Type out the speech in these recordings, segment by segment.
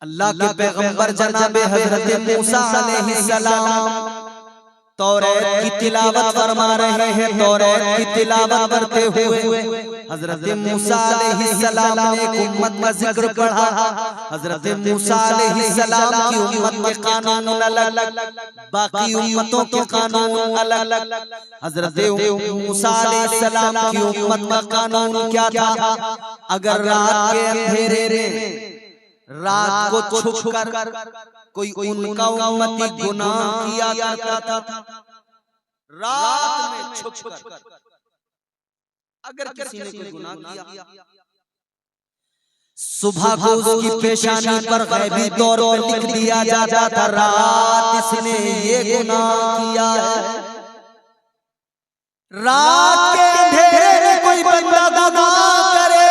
अल्लाह के पैगंबर जनाबे हजरत मूसा अलैहिस्सलाम तौरात की तिलावत फरमा रहे हैं। तौरात की तिलावत करते हुए हजरत मूसा अलैहिस्सलाम ने एक उम्मत का जिक्र पढ़ा। हजरत मूसा अलैहिस्सलाम की उम्मत के कानून अलग, बाकी उम्मतों के कानून अलग। हजरत मूसा अलैहिस्सलाम की उम्मत का कानून क्या था? अगर रात के अंधेरे में रात को छुप कर कोई उनका उम्मती गुनाह किया करता था, रात में छुप कर अगर किसी ने कोई गुनाह किया, सुबह को उसकी पेशानी पर गैबी तौर पर लिख दिया जाता था, रात इसने ये गुनाह किया है। रात के अंधेरे में कोई बंदा गुनाह करे,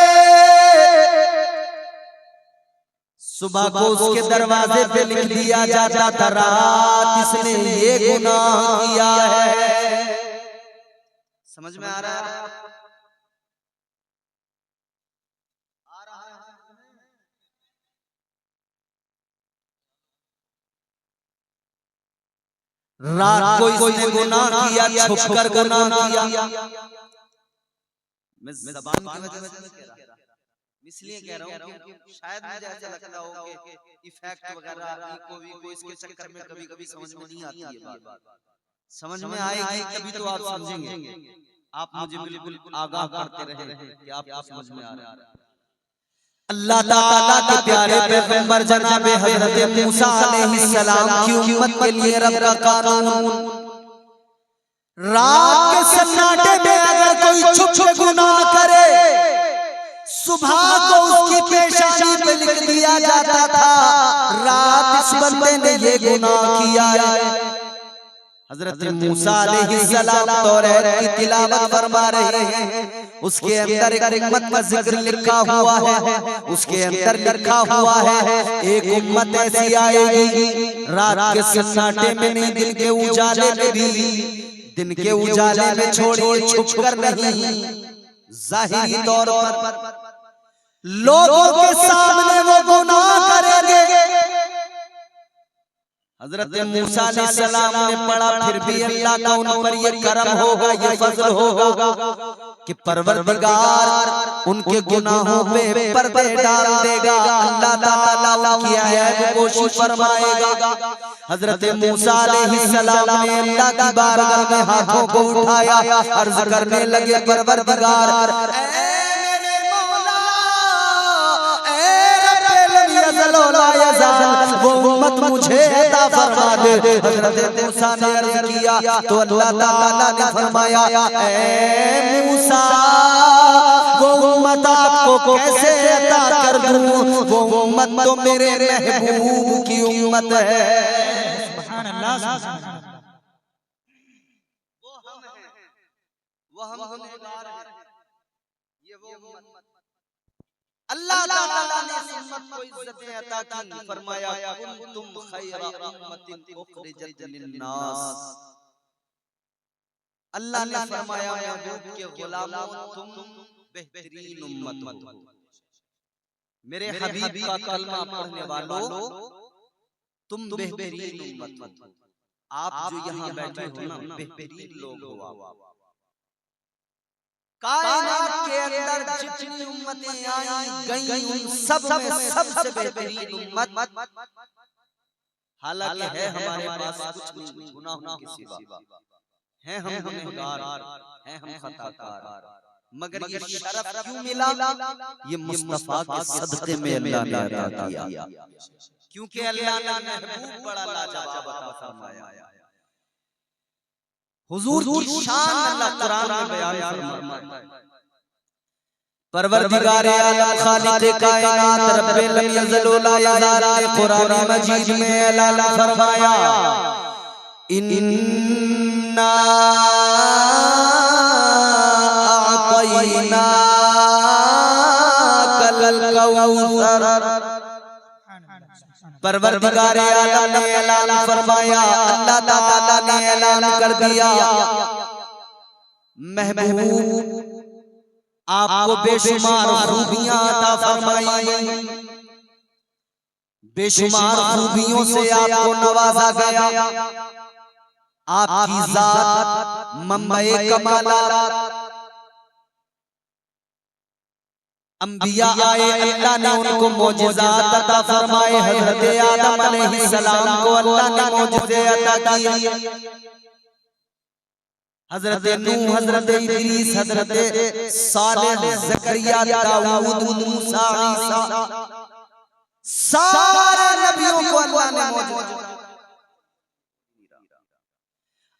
सुबह को उसके दरवाजे पे लिख दिया जाता था, रात इसने ये गुनाह किया है। समझ में आ रहा है? रात को इसने गुनाह किया, छुप कर गुनाह किया। मैं ज़बान की वजह से कह रहा, इसलिए कह रहा हूँ कि शायद मुझे ऐसा लगता हो कि इफेक्ट वगैरह को इसके चक्कर में कभी-कभी समझ में नहीं आती है बात। समझ में आएगी तभी तो आप समझेंगे। आप मुझे बिल्कुल आगाह करते रहे कि आपको समझ में आ रहा है। अल्लाह ताला के प्यारे पैगंबर जनाबे हजरत मूसा अलैहिस्सलाम की उम्मत के लिए रब का कानून, रात के सन्नाटे में अगर कोई छुप गुनाह करे, सुबह को उसकी पेशानी पे लिख दिया जाता था, रात इस बंदे ने ये गुनाह किया है। हजरत मूसा अलैहिस्सलाम तौरात की तिलावत फरमा रहे हैं, उसके अंदर एक उम्मत का जिक्र लिखा हुआ है। उसके अंदर लिखा हुआ है एक उम्मत ऐसी आएगी, रात के सन्नाटे में नहीं, दिन के उजाले में भी, दिन के उजाले में छोड़िए, छुप कर नहीं, जाहिरी तौर पर लोगों के सामने वो गुनाह करेंगे। हजरत मूसा अलैहिस्सलाम ने पढ़ा, फिर भी अल्लाह का उन पर ये करम होगा, ये फजल होगा कि परवरदिगार उनके गुनाहों पे पर्दे डाल देगा। अल्लाह ताला उनकी ऐब पोशी फरमाएगा। हजरत मूसा अलैहिस्सलाम ने अल्लाह की बारगाह में हाथों को उठाया, अर्ज करने लगे, परवरदिगार वो उम्मत मुझे अता फरमा दे। हज़रत मूसा ने अर्ज़ किया तो अल्लाह ताला ने फरमाया, ऐ मूसा वो उम्मत आपको कैसे अता कर दूं? वो उम्मत तो मेरे महबूब की उम्मत है। सुभान अल्लाह। वो हम गुनहगार हैं, ये वो उम्मत। अल्लाह ताला ने इस उम्मत को इज्जतें अता की, फरमाया कुंतुम खैरा उम्मतिन उखरिजत लिन्नास। अल्लाह ने फरमाया महबूब के गुलामों, तुम बेहतरीन उम्मत हो। मेरे हबीब का कलमा पढ़ने वालों, तुम बेहतरीन उम्मत हो। आप जो यहाँ बैठे हो ना, बेहतरीन लोग हो। कायनात के अंदर जितनी उम्मतें आई गई, उन सब में सबसे बेहतरीन उम्मत, हालांकि है हमारे पास कुछ नहीं गुनाहों के सिवा, हैं हम गुनहगार, हैं हम खताकार, मगर ये शरफ क्यों मिला? ये मुस्तफा के सदक़े में अल्लाह ने अता किया, क्योंकि अल्लाह ने महबूब बड़ा लाजवाब अता फरमाया। हुजूर की शान अल्लाह कुरान में बयान फरमाता है। परवरदिगार आलम खालिक कायनात रब्बे लम यज़ल व ला यज़ाल ने कुरान मजीद में ऐलान फरमाया, इन्ना अअतैना कल कौसर। परवरदिगार आलम ने ऐलान फरमाया, अल्लाह ताला ने ऐलान कर दिया, महबूब आपको बेशुमार खूबियां अता फरमाई, बेशुमार खूबियों से आपको नवाजा गया। आपकी जात मंबए कमालात, अंबिया आए अल्लाह ने उनको मौजिज़ात अता फरमाए। हजरत आदम अलैहिस्सलाम को अल्लाह ने मौजिज़े अता किए। हजरत नूह, हजरत इदरीस, हजरत सालेह, ज़करिया, दाऊद, मूसा, ईसा, सारे नबियों को अल्लाह ने मौजिज़ा।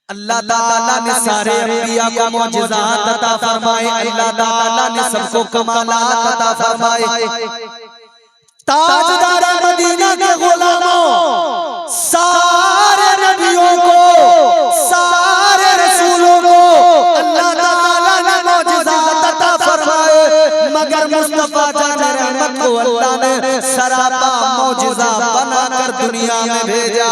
अल्लाह ताला ने सारे अंबिया को मौजिज़ात अता फरमाए। अल्लाह ताला ने सबको कमालात अता फरमाए। ताजदार मदीना के गुलामों, सारे नबियों को, सारे रसूलों को अल्लाह ताला ने मौजिज़ात अता फरमाए, मगर मुस्तफा जान रहमत को अल्लाह ने सरापा मौजिज़ा बनाकर दुनिया में भेजा।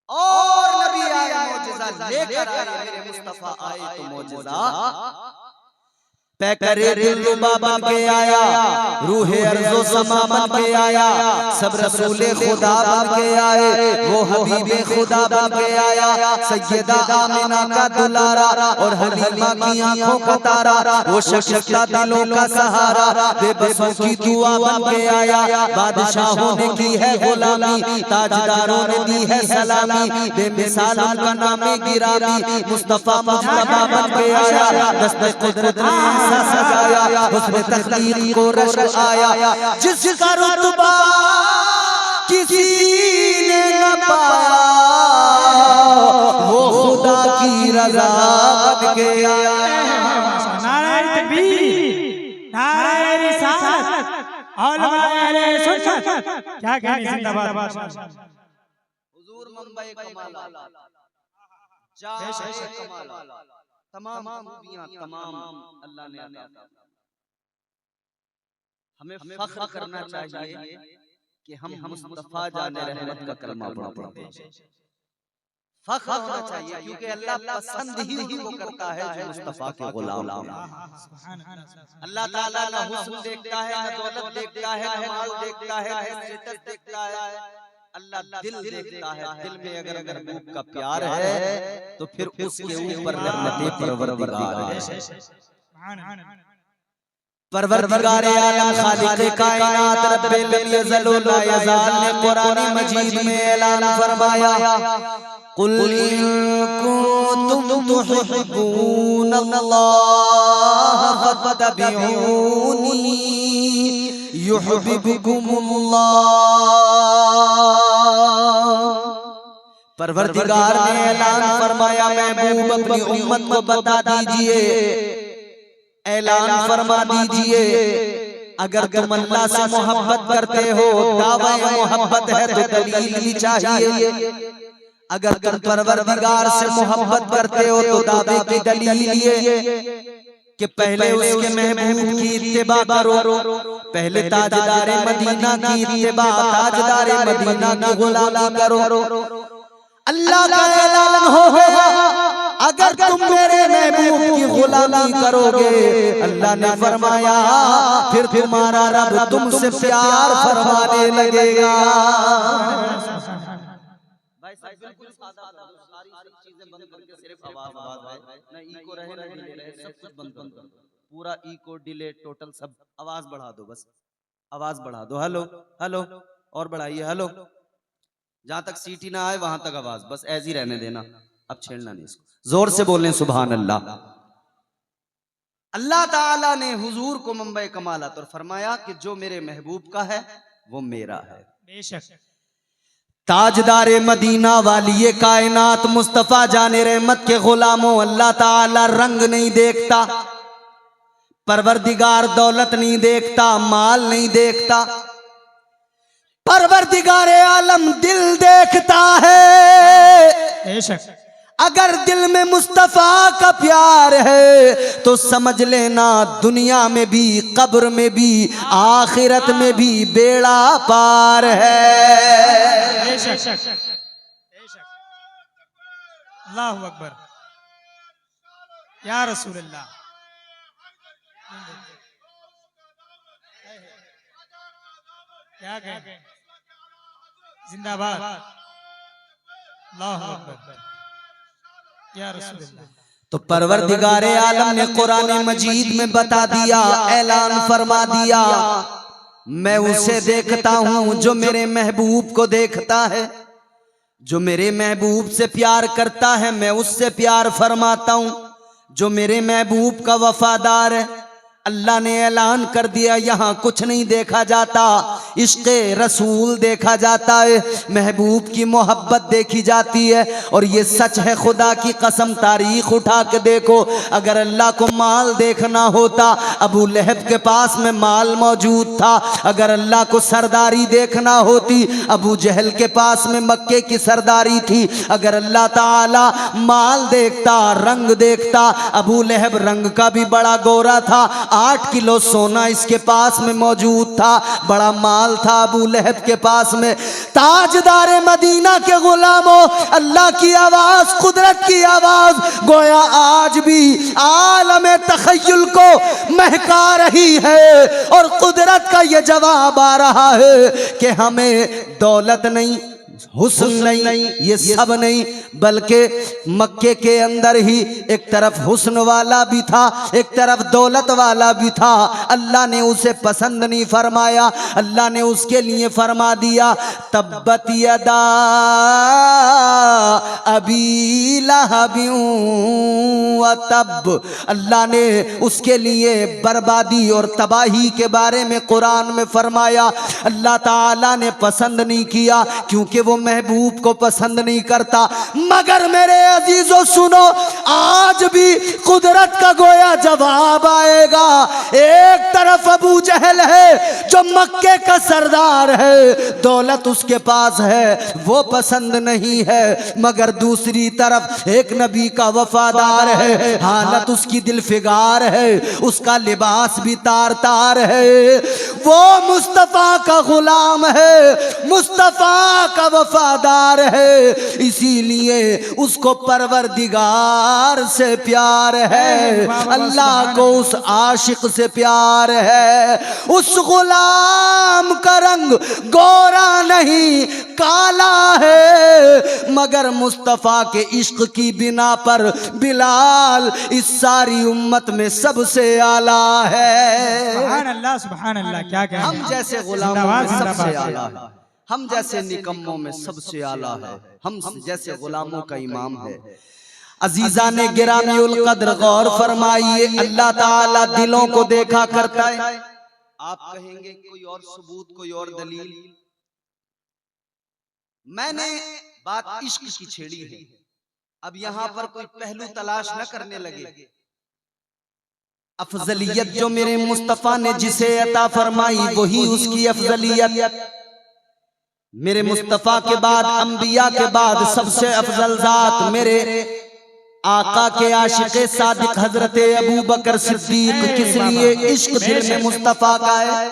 और नबी आए मौजिज़ा लेकर आए, मेरे मुस्तफा आए तो मौजिज़ा पैकरे दिलरुबा बन के आया, रूहे अर्ज़ो समा बन के आया, सब रसूले खुदा बन के आए, वो हबीबे खुदा बन के आया, सैयदा आमिना का दुलारा और हलीमा की आंखों का तारा, वो शकीला दिलों का सहारा, बेबसों की दुआ बन के आया। बादशाहों ने की है गुलामी, ताजदारों ने दी है सलामी, बेमिसाल उनका नाम गिरामी, मुस्तफा मुस्तफा बन के आया। दस्ते कुदरत ने सजाया, उसने तख्लीक को रश्क आया, जिसका रुतबा किसी ने न पाया, वो खुदा की रज़ा बन के आया। नारे तकबीर, नारे रिसालत, औलमाए सुन्नत, क्या कहनी जिंदाबाद। हुजूर मंबए कमालात, जाए कमालात, तमाम खूबियां तमाम अल्लाह ने अता की। हमें फख्र करना चाहिए कि हम मुस्तफा जाने रहमत का कलमा पढ़ते हैं। फख्र होना चाहिए क्योंकि अल्लाह पसंद ही उनको करता है जो मुस्तफा के गुलाम हैं। अल्लाह ताला ना हुस्न देखता है, ना दौलत देखता है, ना माल देखता है, ना स्टेटस देखता है, अल्लाह दिल देखता है। दिल में अगर महबूब का प्यार है तो फिर उसके ऊपर रहमतें परवरदिगार है। परवरदिगार आलम खालिक कायनात रब्बिल यज़ल ला यज़ाल ने कुरान मजीद में ऐलान फरमाया, कुल इन कुंतुम तुहिब्बूनल्लाह फत्तबिऊनी युहिब्बुकुमुल्लाह। परवरदिगार ने ऐलान फरमाया, महबूब अपनी उम्मत को बता दीजिए, ऐलान फरमा दीजिए, अगर तुम अल्लाह से मोहब्बत करते हो, दावा मोहब्बत है तो दलील भी चाहिए। अगर तुम परवरदिगार से मोहब्बत करते हो तो दावे की दलील ये कि पहले उसके महबूब की इत्तिबा करो, पहले ताजदारे मदीना की इत्तिबा, ताजदारे मदीना की गुलामी करो। अल्लाह का ऐलान हो गया, अगर तुम मेरे महबूब की गुलामी करोगे, अल्लाह ने फरमाया फिर तुम्हारा रब तुमसे प्यार फरमाने लगेगा। भाई साहब बिल्कुल सादा, सारी चीजें बंद करके सिर्फ आवाज है, ना इको रहे ना डिले रहे, सब कुछ बंद कर दो, पूरा इको डिले टोटल सब आवाज बढ़ा दो, बस आवाज बढ़ा दो। हेलो हेलो और बढ़ाइए, हेलो, जहां तक सीटी ना आए वहां तक आवाज बस ऐसी रहने देना, अब छेड़ना नहीं इसको, जोर से बोलें सुभान अल्लाह। अल्लाह ताला ने हुजूर को मंबए कमालात और फरमाया कि जो मेरे महबूब का है वो मेरा है। बेशक ताजदारे मदीना वाली कायनात मुस्तफा जाने रहमत के गुलामों, अल्लाह ताला रंग नहीं देखता, परवरदिगार दौलत नहीं देखता, माल नहीं देखता, परवरदिगार आलम दिल देखता है। बेशक अगर दिल में मुस्तफा का प्यार है तो समझ लेना दुनिया में भी, कब्र में भी, आखिरत में भी बेड़ा पार है। बेशक अल्लाहु अकबर या रसूल अल्लाह। क्या कहें, जिंदाबाद, अल्लाहु अकबर, या रसूलल्लाह। तो परवरदिगारे आलम ने कुरान मजीद में बता दिया, ऐलान फरमा दिया, मैं उसे देखता हूं जो मेरे महबूब को देखता है, जो मेरे महबूब से प्यार करता है मैं उससे प्यार फरमाता हूं, जो मेरे महबूब का वफादार है। अल्लाह ने ऐलान कर दिया, यहाँ कुछ नहीं देखा जाता, इश्क़े रसूल देखा जाता है, महबूब की मोहब्बत देखी जाती है। और ये सच है, खुदा की कसम, तारीख उठा के देखो, अगर अल्लाह को माल देखना होता, अबू लहब के पास में माल मौजूद था। अगर अल्लाह को सरदारी देखना होती, अबू जहल के पास में मक्के की सरदारी थी। अगर अल्लाह ताला माल देखता, रंग देखता, अबू लहब रंग का भी बड़ा गोरा था, 8 किलो सोना इसके पास में मौजूद था, बड़ा माल था अबू लहब के पास में। ताजदारे मदीना के गुलामों, अल्लाह की आवाज, कुदरत की आवाज गोया आज भी आलम तखय्युल को महका रही है, और कुदरत का ये जवाब आ रहा है कि हमें दौलत नहीं, हुस्न नहीं, ये सब नहीं, बल्कि मक्के के अंदर ही एक तरफ हुस्न वाला भी था, एक तरफ दौलत वाला भी था। अल्लाह ने उसे पसंद नहीं फरमाया, अल्लाह ने उसके लिए फरमा दिया, तब्बत यदा अबी लहबिन व तब। अल्लाह ने उसके लिए बर्बादी और तबाही के बारे में कुरान में फरमाया। अल्लाह ताला ने पसंद नहीं किया, क्योंकि वो महबूब को पसंद नहीं करता। मगर मेरे अजीजों सुनो, आज भी कुदरत का गोया जवाब आएगा। एक तरफ अबू जहल है जो मक्के का सरदार है, दौलत उसके पास है, वो पसंद नहीं है। मगर दूसरी तरफ एक नबी का वफादार है, हालत उसकी दिल फिगार है, उसका लिबास भी तार तार है, वो मुस्तफा का गुलाम है, मुस्तफा का वफादार है, इसीलिए उसको परवरदिगार से प्यार है, अल्लाह को उस आशिक से प्यार है। उस गुलाम का रंग गोरा नहीं काला है, मगर मुस्तफा के इश्क की बिना पर बिलाल इस सारी उम्मत में सबसे आला है। सुभान अल्लाह, सुभान अल्लाह, क्या कहें, हम जैसे गुलामों में सबसे आला है, हम जैसे निकम्मों में सबसे आला है, हम जैसे गुलामों का इमाम है। अजीजा ने गिरामीउल कद्र गौर फरमाइए, अल्लाह ताला दिलों को देखा करता है। आप कहेंगे कोई और सबूत, कोई और दलील? मैंने बात इश्क की छेड़ी है, अब यहां पर कोई पहलू तलाश न करने लगे। अफजलियत जो मेरे मुस्तफा ने जिसे अता फरमाई, वही उसकी अफजलियत। मेरे मुस्तफा के बाद, अंबिया के बाद सबसे अफजल जात मेरे आका के आशिक़े सादिक हजरत अबू बकर सिद्दीक। किस लिए? इश्क दिल में मुस्तफा का है,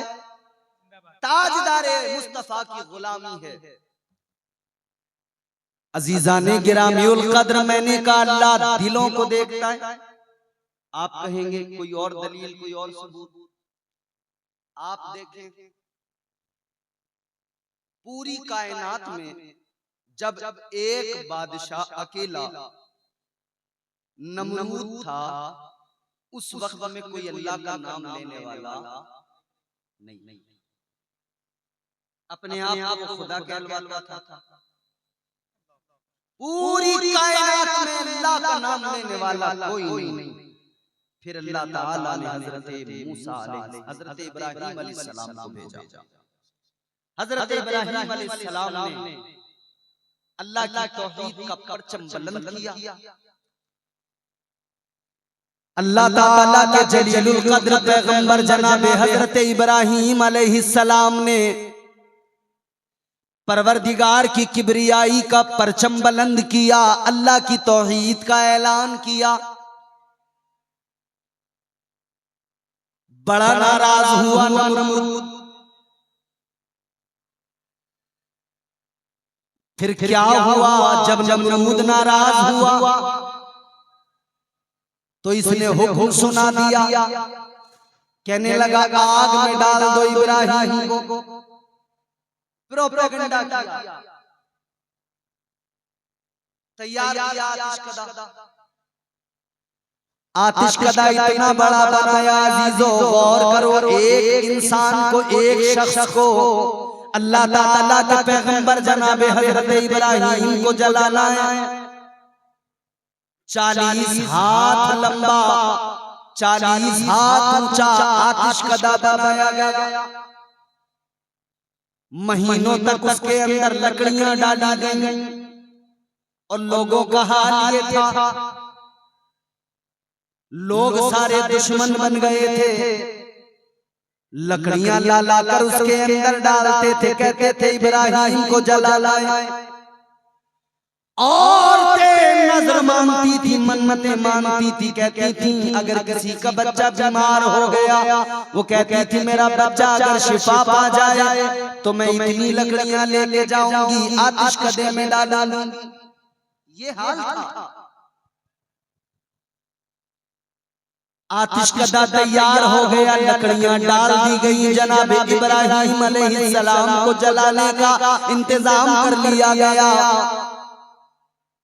ताजदारे मुस्तफा की गुलामी है। अजीजाने गिरामीउल कद्र, मैंने कहा अल्लाह दिलों को देखता है। आप कहेंगे कोई और दलील, कोई और सबूत? आप देखें, पूरी कायनात में जब एक बादशाह अकेला नमरूद था, उस वक्त में कोई अल्लाह का नाम लेने वाला नहीं, अपने आप को खुदा कहलवाता था। पूरी कायनात में अल्लाह का नाम लेने वाला कोई नहीं। फिर अल्लाह ताला ने हजरत मूसा हजरत इब्राहीम अलैहिस्सलाम को भेजा। हजरत इब्राहीम अलैहिस्सलाम ने अल्लाह की तौहीद का परचम बुलंद किया। अल्लाह ताला के जलीलुल कद्र पैगंबर जनाब हजरत इब्राहीम अलैहिस्सलाम ने परवरदिगार की किबरियाई का परचम बुलंद किया, अल्लाह की तौहीद का ऐलान किया। बड़ा नाराज हुआ नमरूद। फिर क्या हुआ? जब नमरूद नाराज हुआ तो इसने हुक्म सुना दिया, कहने लगा आग में डाल दो इब्राहीम को। प्रोपेगेंडा किया, तैयार किया आतिश कदा इतना बड़ा बनाया। अजीजो गौर करो, एक इंसान को, एक शख्स को अल्लाह ताला के पैगंबर जनाबे हजरत इब्राहीम को जलाना है। 40 हाथ लंबा, 40 हाथ ऊंचा आतिश कदा बनाया गया। महीनों तक उसके अंदर लकड़ियां डाली गई और लोगों का हाल ये था, लोग सारे दुश्मन बन गए थे। लकड़ियां ला ला कर उसके अंदर डालते थे, कहते थे इब्राहीम को जला लाए। औरतें नजर मानती थी, मन्नतें मानती थी, कहती थी अगर किसी का बच्चा बीमार हो गया, वो कहती थी मेरा बच्चा अगर शिफा पा जाए तो मैं इतनी लकड़ियां लेके जाऊंगी, आतिश कदे में डालूंगी। ये हाल था। आतिश कदा तैयार हो गया, लकड़ियां डाल दी गई, जनाब इब्राहीम अलैहिस्सलाम को जलाने का इंतजाम कर लिया गया।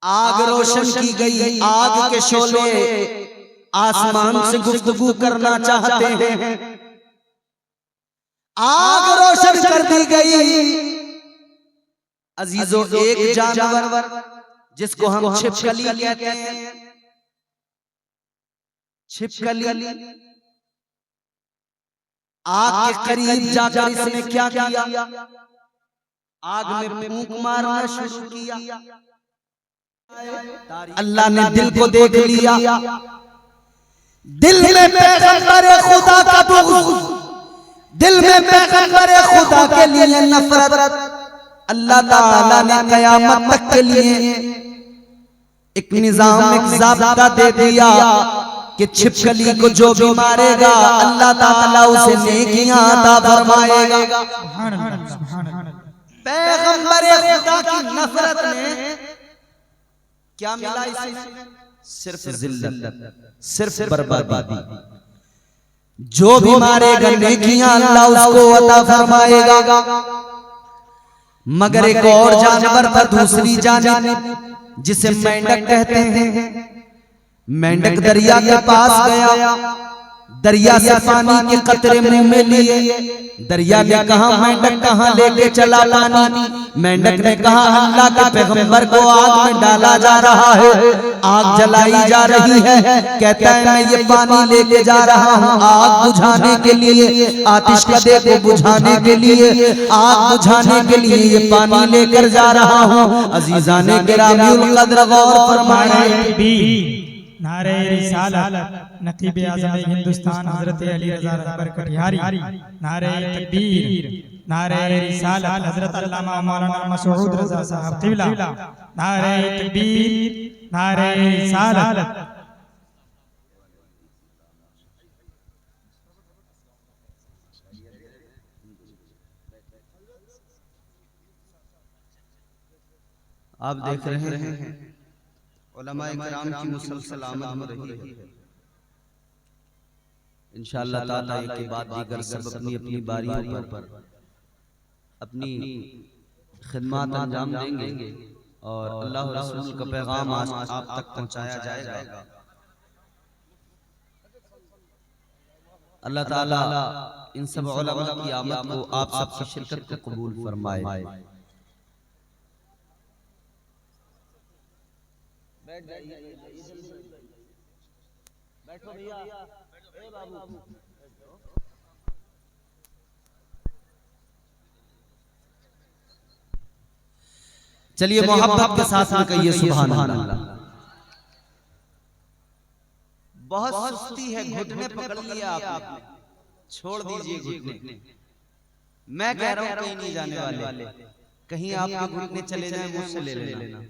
आग रोशन की गई, आग के शोले आसमान से गुफ्तगू करना चाहते हैं। आग रोशन कर दी गई। अजीजों, एक जानवर जिसको हम छिपकली कहते हैं, छिपकली, आग के करीब जाकर इसने क्या किया? आग में फूंक मारना शुरू किया। अल्लाह ने दिल को देख लिया, दिल में पैगंबर खुदा का बुग़्ज़, दिल में पैगंबर खुदा के लिए नफरत। अल्लाह ताला ने क़यामत तक के लिए एक निजाम, एक ज़ाब्ता दे दिया कि छिपकली को जो भी मारेगा अल्लाह ताला उसे नेकियां अता फरमाएगा। पैगंबर खुदा की नफरत ने क्या मिला इसे? सिर्फ जिल्लत, सिर्फ बर्बादी। जो भी मारेगा नेकियां अल्लाह उसको अता फरमाएगा। मगर एक और जानवर था, दूसरी जानिब, जिसे मेंढक कहते हैं। मेंढक दरिया के पास गया, दरिया से पानी के कतरे मुंह में लिए। दरिया ने कहा मेंढक कहाँ लेके चला पानी? मेंढक ने कहा अल्लाह के पैगंबर को आग में डाला जा रहा है, आग जलाई जा रही है। कहता है मैं ये पानी लेके जा रहा हूँ आग बुझाने के लिए, आतिश कदे को बुझाने के लिए, आग बुझाने के लिए ये पानी लेकर जा रहा हूँ। अजीजाने गिरामी कद्र गौर फरमाए। नारे रिसालत नकीब आज़म हिंदुस्तान हजरत अली रज़ा रहबर कटिहारी, नारे तकबीर, नारे रिसालत हजरत अल्लामा मौलाना मसऊद रज़ा साहब क़िबला, नारे तकबीर, नारे रिसालत। आप देख रहे हैं उलमाए किराम की मुसलसल आमद हो रही है। इंशाअल्लाह ताला एक के बाद दीगर सब अपनी अपनी बारियों पर अपनी खिदमत अंजाम देंगे और अल्लाह रसूल का पैगाम आप तक पहुंचाया जाएगा। अल्लाह ताला इन सब उलमा की आमद को, आप सबकी शिरकत को कबूल फरमाए। बैठो भैया, ए बाबू। चलिए मोहब्बत के साथ में कहिए सुभान अल्लाह। बहुत सुस्ती है, घुटने पकड़ लिया आपने, छोड़ दीजिए घुटने। मैं कह रहा हूं कहीं नहीं जाने वाले, कहीं आपके घुटने चले जाए मुझसे ले लेना।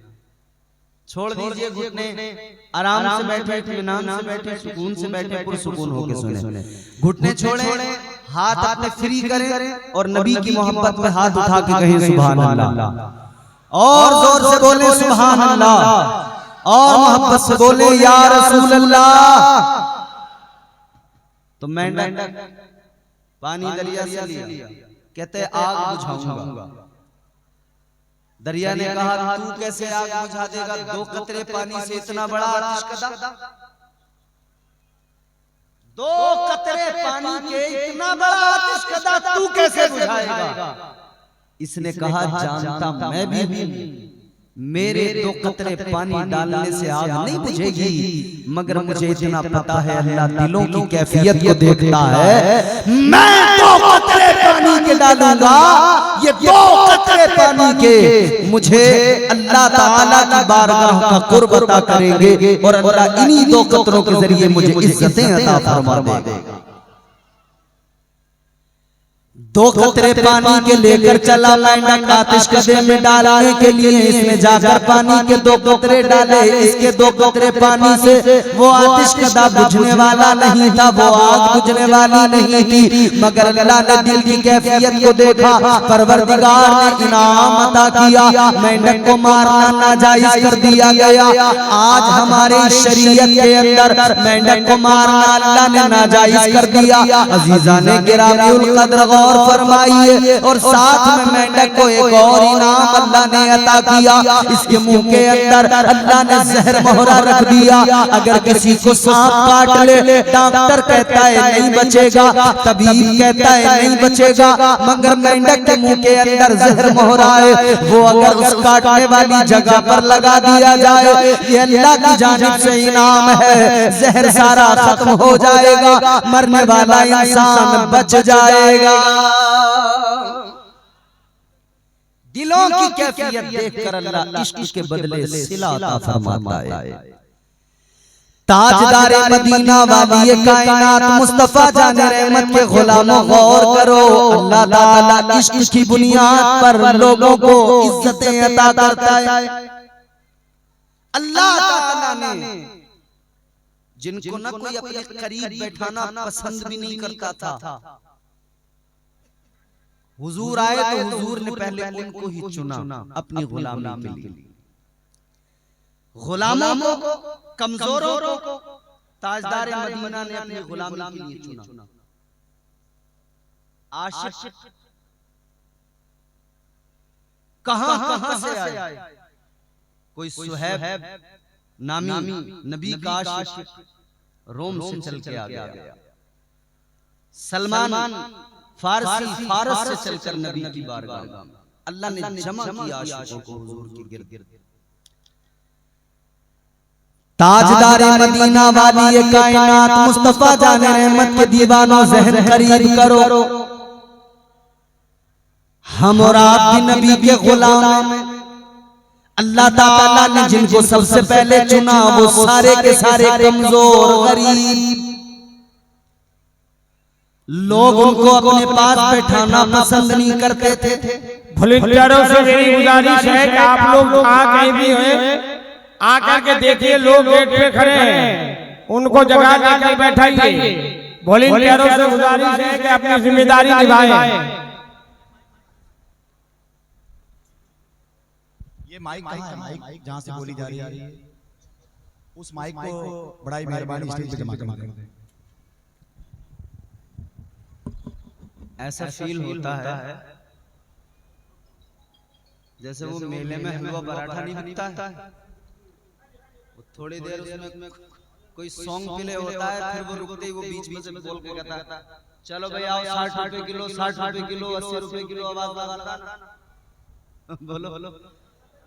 छोड़ दीजिए घुटने, आराम से बैठे, इत्मीनान से बैठे, सुकून से बैठे, पुरसुकून होके सुने। घुटने छोड़े, हाथ आपने फ्री करें और नबी की मोहब्बत में हाथ उठा के कहें सुभान अल्लाह। और जोर से बोले सुभान अल्लाह, और मोहब्बत से बोले या रसूल अल्लाह। तो मेंढक पानी दरिया से लिया, कहते आग बुझाऊंगा, दरिया ने कहा तू कैसे आग बुझा देगा, 2 कतरे पानी से इतना बड़ा आतिशकदा, 2 कतरे पानी के इतना बड़ा आतिशकदा तू कैसे बुझाएगा। इसने कहा जानता मैं भी, मेरे 2 कतरे पानी डालने से आग नहीं बुझेगी, मगर मुझे इतना पता है अल्लाह दिलों की कैफियत को देखता है। मैं 2 कतरे पानी के डालूंगा, ये 2 कतरे पानी के मुझे अल्लाह ताला की बारगाह का कुर्ब अता करेंगे और अल्लाह इन्हीं 2 कतरों के जरिए मुझे इज्जतें अता फरमा देगा। 2 कतरे पानी के लेकर चला मेंढक आतिशकदे में डालने के लिए। इसमें जाकर पानी के 2 कतरे डाले, इसके 2 कतरे पानी से वो आतिशकदा बुझने वाला नहीं था, वो आग बुझने वाली नहीं थी, मगर अल्लाह ने दिल की कैफियत को देखा। परवरदिगार ने इनाम अता किया, मेंढक को मारना नाजायज कर दिया गया। आज हमारे शरीयत के अंदर मेंढक को मारना अल्लाह ने नाजायज कर दिया। अजीजाने गिरामीउल कद्र गौर फरमाइए। और साथ में मेंढक को एक और इनाम अल्लाह ने अता किया, इसके मुंह के अंदर अल्लाह ने जहर मोहरा रख दिया। अगर किसी को सांप काट ले, डॉक्टर कहता है नहीं बचेगा, तबीब कहता है नहीं बचेगा, मगर मेंढक के मुंह के अंदर जहर मोहरा है, वो अगर उस काटने वाली जगह पर लगा दिया जाए, ये अल्लाह की जानिब से इनाम है, जहर सारा खत्म हो जाएगा, मरने वाला इंसान बच जाएगा। दिलों की कैफियत देखकर अल्लाह इश्क के बदले सिला अता फरमाता है। ताजदारे मदीना वाली कायनात मुस्तफा जाने रहमत के गुलामों गौर करो, अल्लाह ताला इश्क की बुनियाद पर लोगों को इज्जतें अता करता है। अल्लाह ताला ने जिनको न कोई अपने करीब बैठाना पसंद भी नहीं करता था, हुजूर आए तो हुजूर ने पहले उनको ही चुना अपनी गुलामी के लिए। गुलामों को, कमजोरों को ताजदार मदीना ने अपनी गुलामी के लिए चुना। आशिक कहां से आए? कोई सुहैब नामी नबी का आशिक रोम से चल के आ गया। सलमान फारस से चलकर नबी की बारगाह में अल्लाह ने जमा किया आशिकों को हुजूर की गिरद। ताजदारे मदीना वाली ये कायनात मुस्तफा जाने रहमत के दीवानों ज़हन करीब करो, हम और आप भी नबी के गुलाम हैं। अल्लाह ताला ने जिनको सबसे पहले चुना वो सारे के सारे कमजोर गरीब लोग, उनको अपने पास बैठाना पसंद नहीं करते थे। वॉलंटियरों से मेरी गुजारिश है कि आप लोग कहीं भी हैं, आकर के देखिए, लोग गेट पे खड़े हैं, उनको जगह देकर बैठाइए। वॉलंटियरों से गुजारिश है कि अपनी जिम्मेदारी निभाएं। ये माइक कहाँ है? माइक जहाँ से बोली जा रही है उस माइक को बड़ा ही मेहरबानी स्टेज पे जमा कर दें। ऐसा फील होता है जैसे वो मेले में हलवा पराठा नहीं बिकता है, थोड़ी देर उसमें कोई सॉन्ग प्ले होता है, फिर वो रुकते ही वो बीच बीच में बोल के कहता है चलो भाई आओ 60 रुपए किलो, 60 रुपए किलो, 80 रुपए किलो, आवाज लगाता बोलो।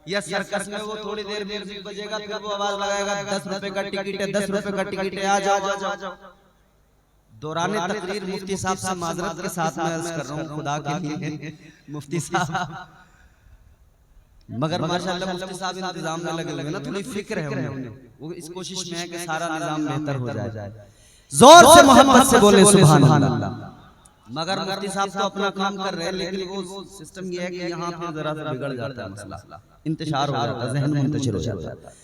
या सर्कस में वो थोड़ी देर म्यूजिक बजेगा, फिर वो आवाज लगाएगा 10 रुपए का टिकट है, 10 रुपए का टिकट है, आ जाओ। दौरान तकरीर मुफ्ती साहब से माजरत के साथ मैं अर्ज कर रहा हूँ खुदा के लिए मुफ्ती साहब, मगर माशाअल्लाह मुफ्ती साहब इंतजाम में लगे ना, थोड़ी फिक्र है उन्हें, वो इस कोशिश में है कि सारा निजाम बेहतर हो जाए। जोर से मोहब्बत से बोले सुभान अल्लाह। मगर मुफ्ती साहब तो अपना काम कर रहे हैं, लेकिन वो सिस्टम ये है कि यहाँ पे जरा सा बिगड़ जाता है मसला, इंतशार हो जाता है, ज़हन मुंतशिर हो जाता है।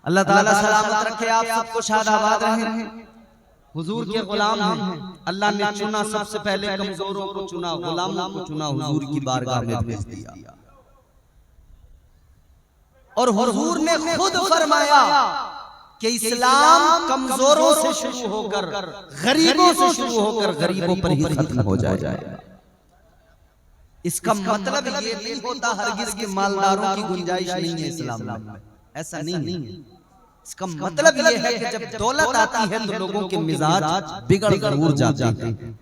अल्लाह ताला सलामत रखे, आप सबको शादाबाद रहें। हुजूर के गुलाम हैं, अल्लाह ने चुना, सबसे पहले कमजोरों को चुना, गुलामों को चुना, हुजूर की बारगाह में भेज दिया। और हुजूर ने खुद फरमाया कि इस्लाम कमजोरों से शुरू होकर गरीबों से शुरू होकर गरीबों पर ही खत्म हो जाएगा। इसका मतलब ये नहीं होता हरगिज के मालदारों की गुंजाइश नहीं है इस्लाम में, ऐसा नहीं है। इसका मतलब ये है कि जब दौलत आती है तो लोगों के मिजाज बिगड़ जरूर जाते हैं।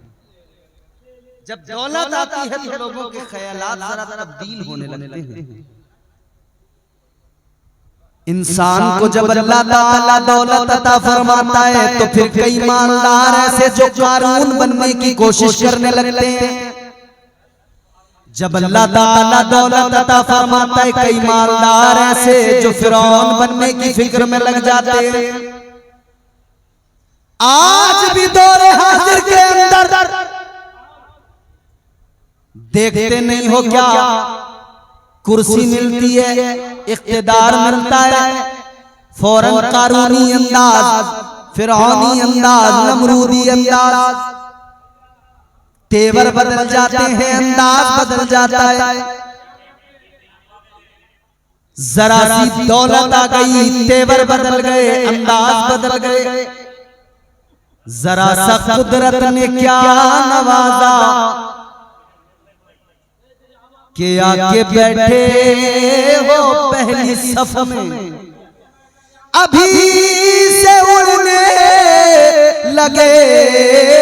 जब दौलत आती है तो लोगों के ख्यालात जरा तब्दील होने लगते हैं। इंसान को जब अल्लाह ताला दौलत अता फरमाता है तो फिर कई मालदार ऐसे जो कारून बनने की कोशिश करने लगते हैं। जब अल्लाह ताला दौलत अता फरमाता है कई मालदार ऐसे जो फिरौन बनने की फिक्र में लग जाते हैं। आज भी दौरे हाजिर के अंदर देखते नहीं हो क्या, कुर्सी मिलती है, इख्तिदार मिलता है, फौरन कारूनी अंदाज, फिरौनी अंदाज, नमरूदी अंदाज, तेवर बदल जाते हैं, अंदाज बदल जाता है। जरा सी दौलत आ गई, तेवर बदल गए, अंदाज बदल गए। जरा सा कुदरत ने क्या नवाजा के आके बैठे हो पहली सफ में, अभी से उड़ने लगे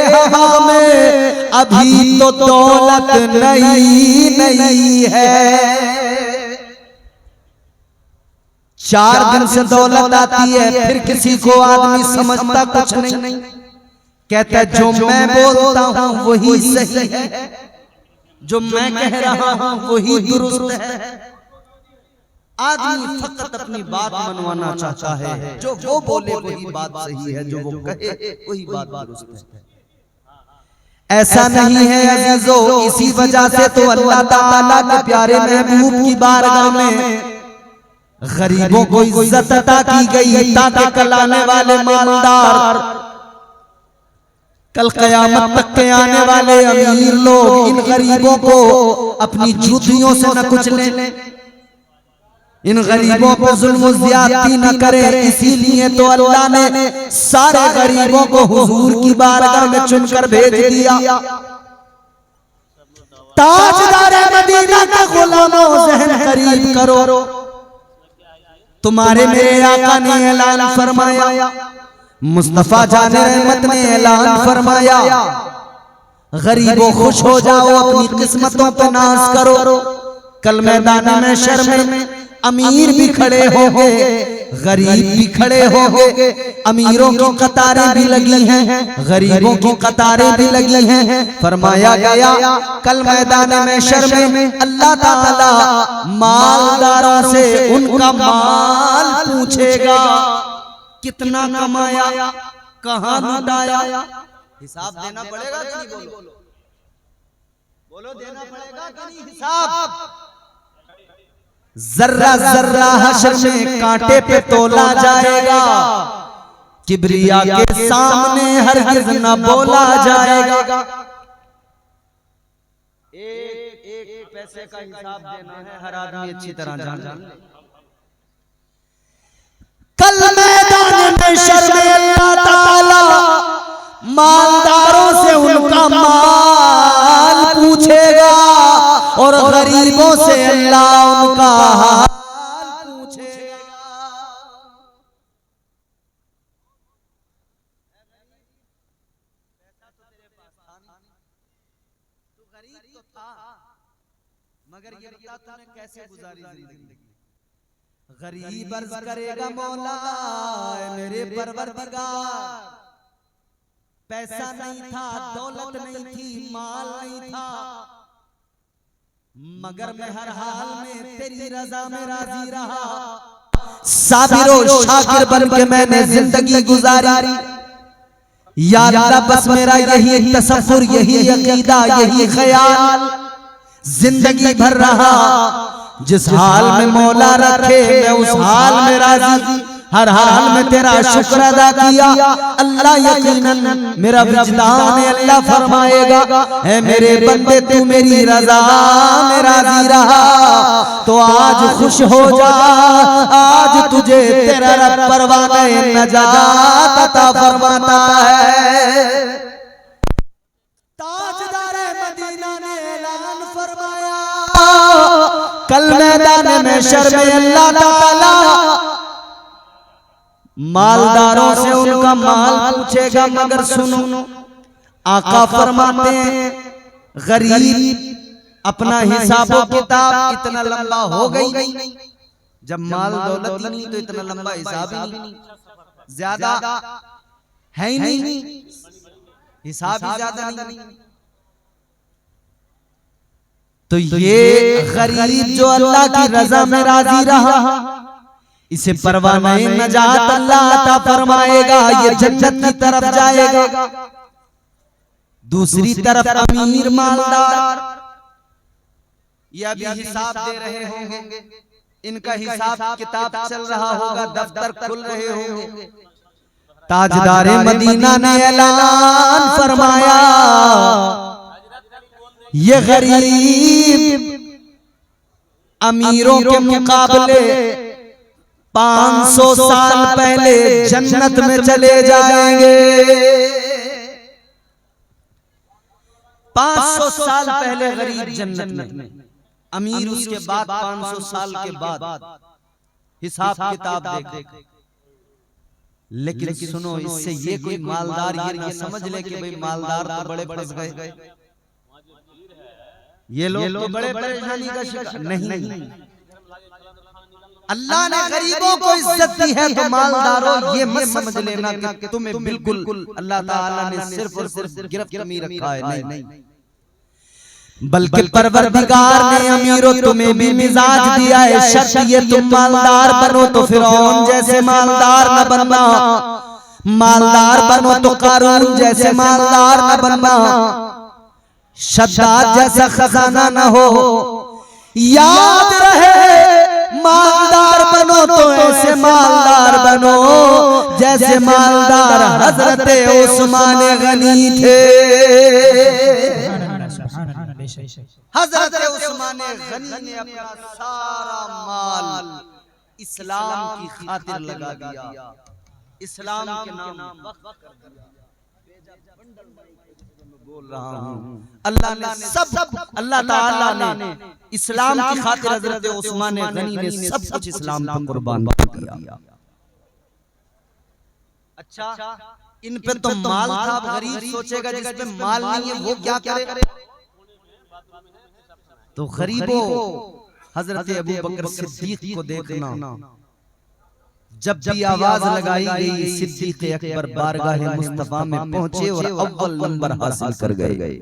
हवा में, अभी तो दौलत नहीं है। 4 दिन से दौलत आती है, फिर किसी को आदमी समझता कुछ नहीं, कहता जो मैं बोलता हूं वही सही है, जो मैं कह रहा हूं वही दुरुस्त है। आदमी फकत अपनी बात मनवाना चाहता है, जो वो बोले वही बात सही है, जो वो कहे वही बात दुरुस्त है। ऐसा नहीं है अजीजों, इसी वजह से तो अल्लाह ताला के प्यारे महबूब की बारगाह में गरीबों को इज्जत अता की गई, ताकि कल आने वाले मालदार, कल कयामत तक के आने वाले अमीर लोग इन गरीबों को अपनी जूतियों से न कुचलें, इन गरीबों पर जुल्म ज़्यादती न करें। इसीलिए तो अल्लाह ने सारे गरीबों को हुजूर की बारगाह में चुनकर भेज दिया। ताजदार मदीना का गुलामों ज़हन करीब करो, तुम्हारे मेरे आका ने ऐलान फरमाया, मुस्तफा जाने रहमत ने ऐलान फरमाया, गरीबों खुश हो जाओ, अपनी किस्मतों पे नाज करो। कल मैदान में शर्म में अमीर भी खड़े होंगे, गरीब भी खड़े होंगे, अमीरों की कतारें भी लगी हैं, गरीबों की कतारें भी लगी हैं। फरमाया गया कल मैदान में शर्म में अल्लाह ताला मालदारों से उनका माल पूछेगा, कितना कमाया, कहां लुटाया। हिसाब देना पड़ेगा कि नहीं? बोलो देना पड़ेगा कि नहीं हिसाब? जर्रा जर्रा हश्र में कांटे पे तोला जाएगा, किबरिया के सामने हरगिज न बोला जाएगा। एक पैसे का हिसाब देना है, हर आदमी अच्छी तरह जान। कल मैदान में शर्म अल्लाह ताला मालदारों से उनका माल पूछेगा और गरीबों से अल्लाह उनका हाल पूछेगा। तू गरीब तो था, मगर ये बता तूने कैसे गुजारी जिंदगी? गरीब अर्ज करेगा मौला मेरे परवरदिगार, पैसा नहीं था, दौलत नहीं थी, माल नहीं था, मगर मैं हर हाल में तेरी रजा में राजी रहा। साबिर और शाकिर बन के मैंने जिंदगी गुजारी। या अल्लाह बस मेरा यही तसव्वुर, यही अकीदा, यही ख्याल जिंदगी भर रहा। जिस हाल में मौला रखे मैं उस हाल में राजी, हर हाल में तेरा शुक्र अदा किया। अल्लाह यकीनन मेरा विजदान अल्लाह फरमाएगा, है मेरे बंदे तू मेरी रजा में राजी रहा तो आज खुश हो जा, आज तुझे तेरा रब परवाने नजात अता फरमाता है। ताजदार मदीना ने ऐलान फरमाया, कल मैदान में शर्म अल्लाह ताला मालदारों से उनका माल पूछेगा, मगर सुनो आका फरमाते हैं गरीब अपना हिसाबो किताब इतना लंबा हो गई, जब माल दौलत ही नहीं तो इतना लंबा हिसाब ही नहीं, ज्यादा है ही नहीं, हिसाब ही ज्यादा नहीं। तो ये गरीब जो अल्लाह की रजा में राजी रहा, इसे परवाना नजात अल्लाह अता फरमाएगा, ये जन्नत की तरफ जाएगा। दूसरी तरफ अमीर मालदार ये अभी हिसाब दे रहे होंगे, इनका हिसाब किताब चल रहा होगा, दफ्तर खुल रहे होंगे। ताजदारे मदीना ने ऐलान फरमाया, ये गरीब अमीरों के मुकाबले 500 साल पहले जन्नत में चले जाएंगे। 500 साल पहले गरीब जन्नत में, अमीर उसके बाद 500 साल के बाद हिसाब किताब देखे। लेकिन सुनो, इससे ये कोई मालदार ये ना समझ ले कि भाई मालदार तो बड़े फंस गए, ये लोग तो बड़े परेशानी का शिकार नहीं। अल्लाह ने गरीबों को इज्जत दी है, तो मालदारों ये मत समझ लेना कि तुम्हें बिल्कुल अल्लाह ताला ने सिर्फ और सिर्फ गिरफ्त में रखा है, नहीं। बल्कि परवरदिगार ने अमीरों तुम्हें भी मिजाज दिया है, शर्त ये तुम मालदार बनो तो फिरौन जैसे मालदार न बनना, मालदार बनो तो कारून जैसे मालदार न बनना, शद्दाद जैसा खजाना न हो। याद रहे मालदार बनो तो ऐसे मालदार बनो जैसे मालदार हजरत उस्मान गनी थे। हजरत उस्मान गनी ने अपना सारा माल इस्लाम की खातिर लगा दिया, इस्लाम के नाम बोल रहा हूँ। अल्लाह ताला ने इस्लाम की खातिर हजरत उस्मान गनी ने सब कुछ इस्लाम पर कुर्बान कर दिया। अच्छा, इन पे तो माल था, गरीब सोचेगा जिस पे माल नहीं है वो क्या करे। तो गरीबों, हजरत अबू बकर सिद्दीक को देखना, जब भी आवाज लगाई गई सिद्दीक अकबर बारगाह मुस्तफा में पहुंचे और अव्वल नंबर हासिल कर गए।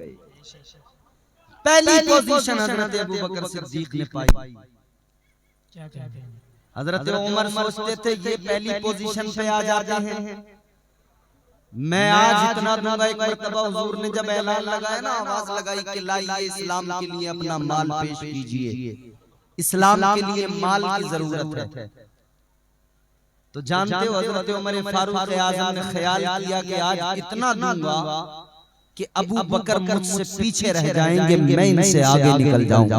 पहली पोजीशन हजरत अबू बकर सिद्दीक ने पाई। हजरत उमर सोचते थे ये पहली पोजीशन पे आ जाते हैं, मैं आज इतना दूंगा। एक मरतबा हुजूर ने जब ऐलान लगाया ना, आवाज लगाई कि लाइए इस्लाम के लिए अपना माल पेश कीजिए, इस्लाम के लिए माल की जरूरत है। तो जानते हो हजरत उमर फारूक आज़म ने ख्याल किया कि आज इतना दूंगा कि अबू बकर मुझसे पीछे रह जाएंगे, मैं इनसे आगे निकल जाऊंगा।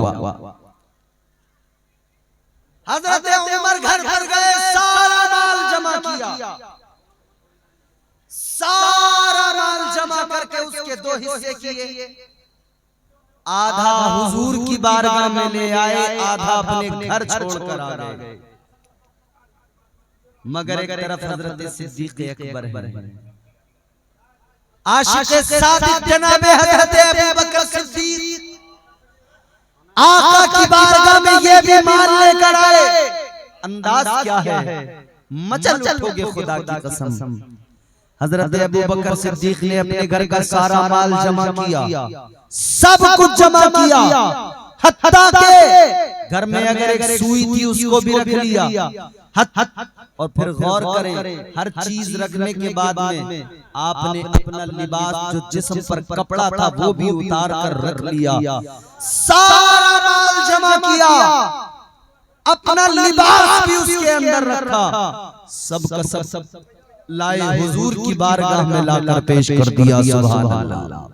हजरत उमर घर घर गए, सारा माल जमा किया, सारा माल जमा करके उसके दो हिस्से किए। आधा हुजूर की बारगाह में ले आए, आधा अपने घर छोड़कर आ गए। मगर एक तरफ हजरत सिद्दीक अकबर है, आशिक़ सादिक़ जनाब हजरत अबू बकर सिद्दीक आका की बारगाह में ये भी माल लेकर आए। अंदाज क्या है, मचल उठोगे खुदा की कसम। हजरत अबू बकर सिद्दीक ने अपने घर का सारा माल जमा किया, सब कुछ जमा किया, हत्ता के घर में अगर एक सुई थी उसको भी रख लिया। और फिर गौर करें, हर चीज रखने के बाद में आपने अपना लिबास जो जिस्म पर कपड़ा था वो भी उतार कर रख लिया, सारा माल जमा किया, अपना लिबास भी उसके अंदर रखा, सब का सब लाए हुजूर की बारगाह में लाकर पेश कर दिया। सुभान अल्लाह।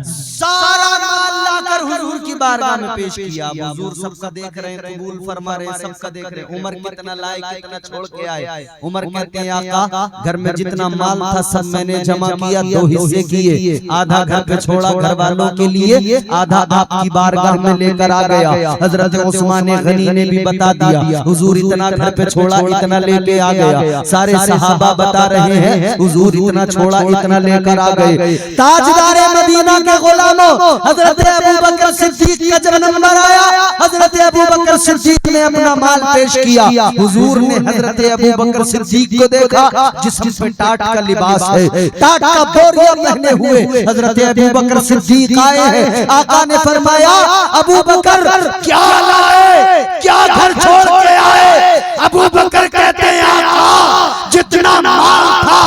सारा माल लाकर कर हुजूर की बारगाह में पेश किया। हुजूर सबका देख रहे हैं, कबूल फरमा रहे हैं, सबका देख रहे हैं। उमर कितना लाए, कितना छोड़ के आए। उमर कहते हैं आका घर में जितना माल था सब मैंने जमा किया, 2 हिस्से किए, आधा घर पे छोड़ा घर वालों के लिए, आधा आपकी बारगाह में लेकर आ गया। हजरत उस्मान गनी ने भी बता दिया हुजूर इतना घर पे छोड़ा, इतना लेके आ गया। सारे सहाबा बता रहे हैं हुजूर इतना छोड़ा, इतना लेकर आ गए। ताजदारे मदीना के गुलामों, हजरत अबू बकर सिद्दीक का जब नंबर आया, हजरत अबू बकर सिद्दीक ने अपना माल पेश किया। हुजूर ने हजरत अबू बकर सिद्दीक को देखा जिसम पे टाट का लिबास है, टाट का बोरिया पहने हुए हजरत अबू बकर सिद्दीक आए हैं। आका ने फरमाया अबू बकर क्या लाए, क्या घर छोड़ के आए? अबू बकर कहते हैं आका जितना माल था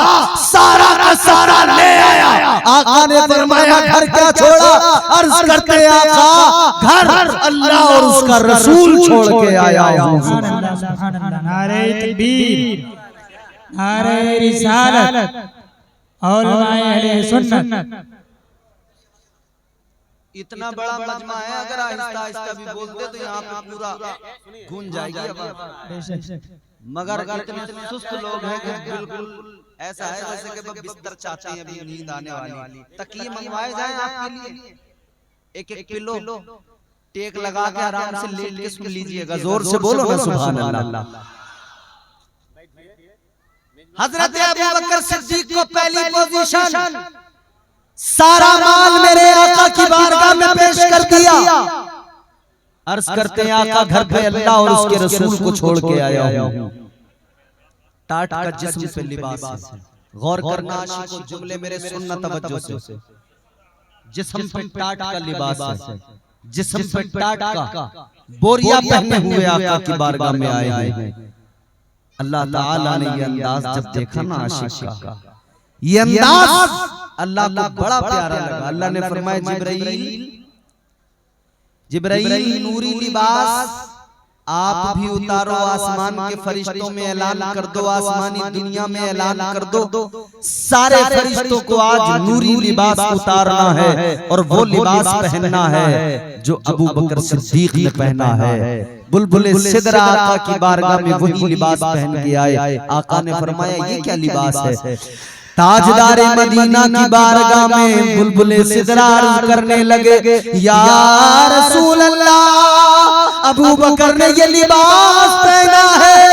सारा का सारा ले आया। आका ने फरमाया घर क्या छोड़ा? अर्ज करते हैं आका घर अल्लाह और उसका रसूल छोड़ के आया हूं। सुभान अल्लाह, सुभान अल्लाह। नारे तकबीर, नारे रिसालत और अहले सुन्नत। इतना बड़ा मजमा है, अगर आहिस्ता आहिस्ता भी बोलते तो यहाँ पे पूरा गूंज जाएगी। मगर इतने सुस्त लोग हैं कि बिल्कुल ऐसा है जैसे कि बिस्तर चाहते हैं, अभी नींद आने वाली। तकिए मंगवाए जाएं आपके लिए, एक एक पिलो टेक लगा के आराम से लेट के सुन लीजिएगा। जोर से बोलो ना सुभान अल्लाह। हजरत अबू बकर सिद्दीक को पहली पोजीशन, सारा माल मेरे आका की बारगाह में पेश कर दिया। अर्ज करते हैं आका घर पे अल्लाह और उसके रसूल को छोड़ के आया हूं। टाट का जिस्म पे लिबास है। गौर करना आशिकों, जुमले मेरे सुनना तवज्जो से। जिस्म पे टाट का लिबास है, जिस्म पे टाट का बोरिया पहने हुए आका की बारगाह में आए हैं। अल्लाह ताला ने ये अंदाज जब देखा ना आशिक का, ये अंदाज अल्लाह को बड़ा प्यारा लगा। अल्लाह ने फरमाया जिब्राइल, जिब्राइल नूरी लिबास आप भी उतारो, आसमान के फरिश्तों में ऐलान कर दो, आसमानी दुनिया में ऐलान कर दो, सारे फरिश्तों को आज नूरी लिबास उतारना है और वो लिबास पहनना है जो अबू बकर सिद्दीक ने पहना है। बुलबुल सिदरा आका की बारगाह में वही लिबास पहन के आए। आका ने फरमाया ये क्या लिबास है? ताजदारे मदीना की बारगाह में बुलबुल सिदरा अर्ज करने लगे या रसूल अल्लाह, अबू बकर ने ये लिबास पहना है,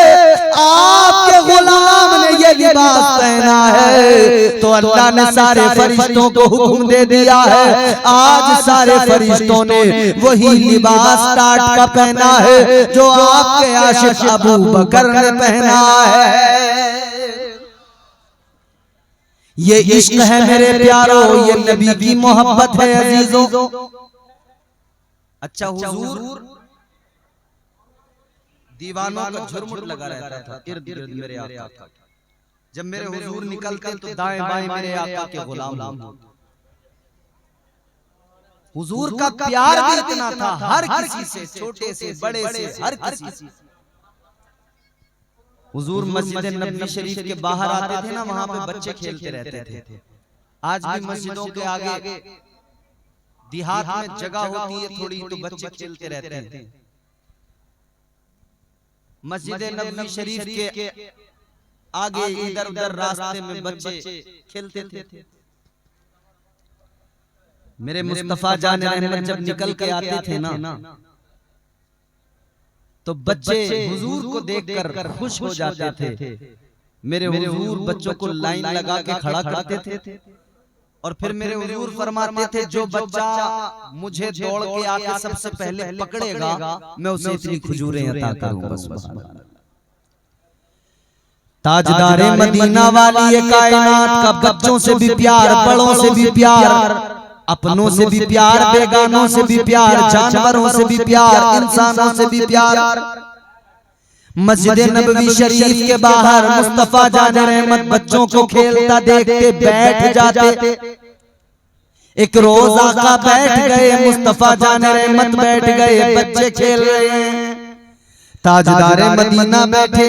आपके गुलाम ने ये लिबास पहना है, तो अल्लाह ने सारे फरिश्तों को हुक्म दे दिया है आज सारे फरिश्तों ने वही लिबास टाट का पहना है जो आपके आशिक अबू बकर ने पहना है। ये इश्क है मेरे प्यारों, ये नबी की मोहब्बत है अजीजों। अच्छा हुजूर दीवानों का झुरमुट लगा रहता था इर्द गिर्द मेरे आका का। जब मेरे हुजूर निकलते तो दाएं बाएं मेरे आका के गुलाम। हुजूर का प्यार भी इतना था हर किसी से, छोटे से बड़े से, हर किसी से। हुजूर मस्जिद नबवी शरीफ के बाहर आते थे ना, वहां पे बच्चे खेलते रहते थे। आज भी मस्जिदों के आगे देहात में जगह होती है थोड़ी, तो बच्चे खेलते रहते हैं। मस्जिद नबवी शरीफ के आगे इधर उधर रास्ते में बच्चे खेलते थे। मेरे मुस्तफा जान रहमत जब निकल के आते थे ना, तो बच्चे हुजूर को देखकर खुश हो जाते थे। मेरे हुजूर बच्चों को लाइन लगा के खड़ा करते थे और फिर मेरे हुजूर फरमाते थे जो बच्चा मुझे दौड़ के आके सबसे पहले पकड़ेगा मैं उसे इतनी खजूरें अता करूंगा। ताजदारे मदीना वाली ये कायनात का बच्चों से भी प्यार, बड़ों से भी प्यार, अपनों से भी प्यार, बेगानों से भी प्यार, जानवरों से भी प्यार, इंसानों से भी प्यार। मस्जिद नबवी शरीफ के बाहर मुस्तफा जान रहमत बच्चों को खेलता देखते बैठ जाते। एक रोज आका बैठ गए, मुस्तफा जान रहमत बैठ गए, बच्चे खेल रहे हैं। ताजदारे मदीना बैठे,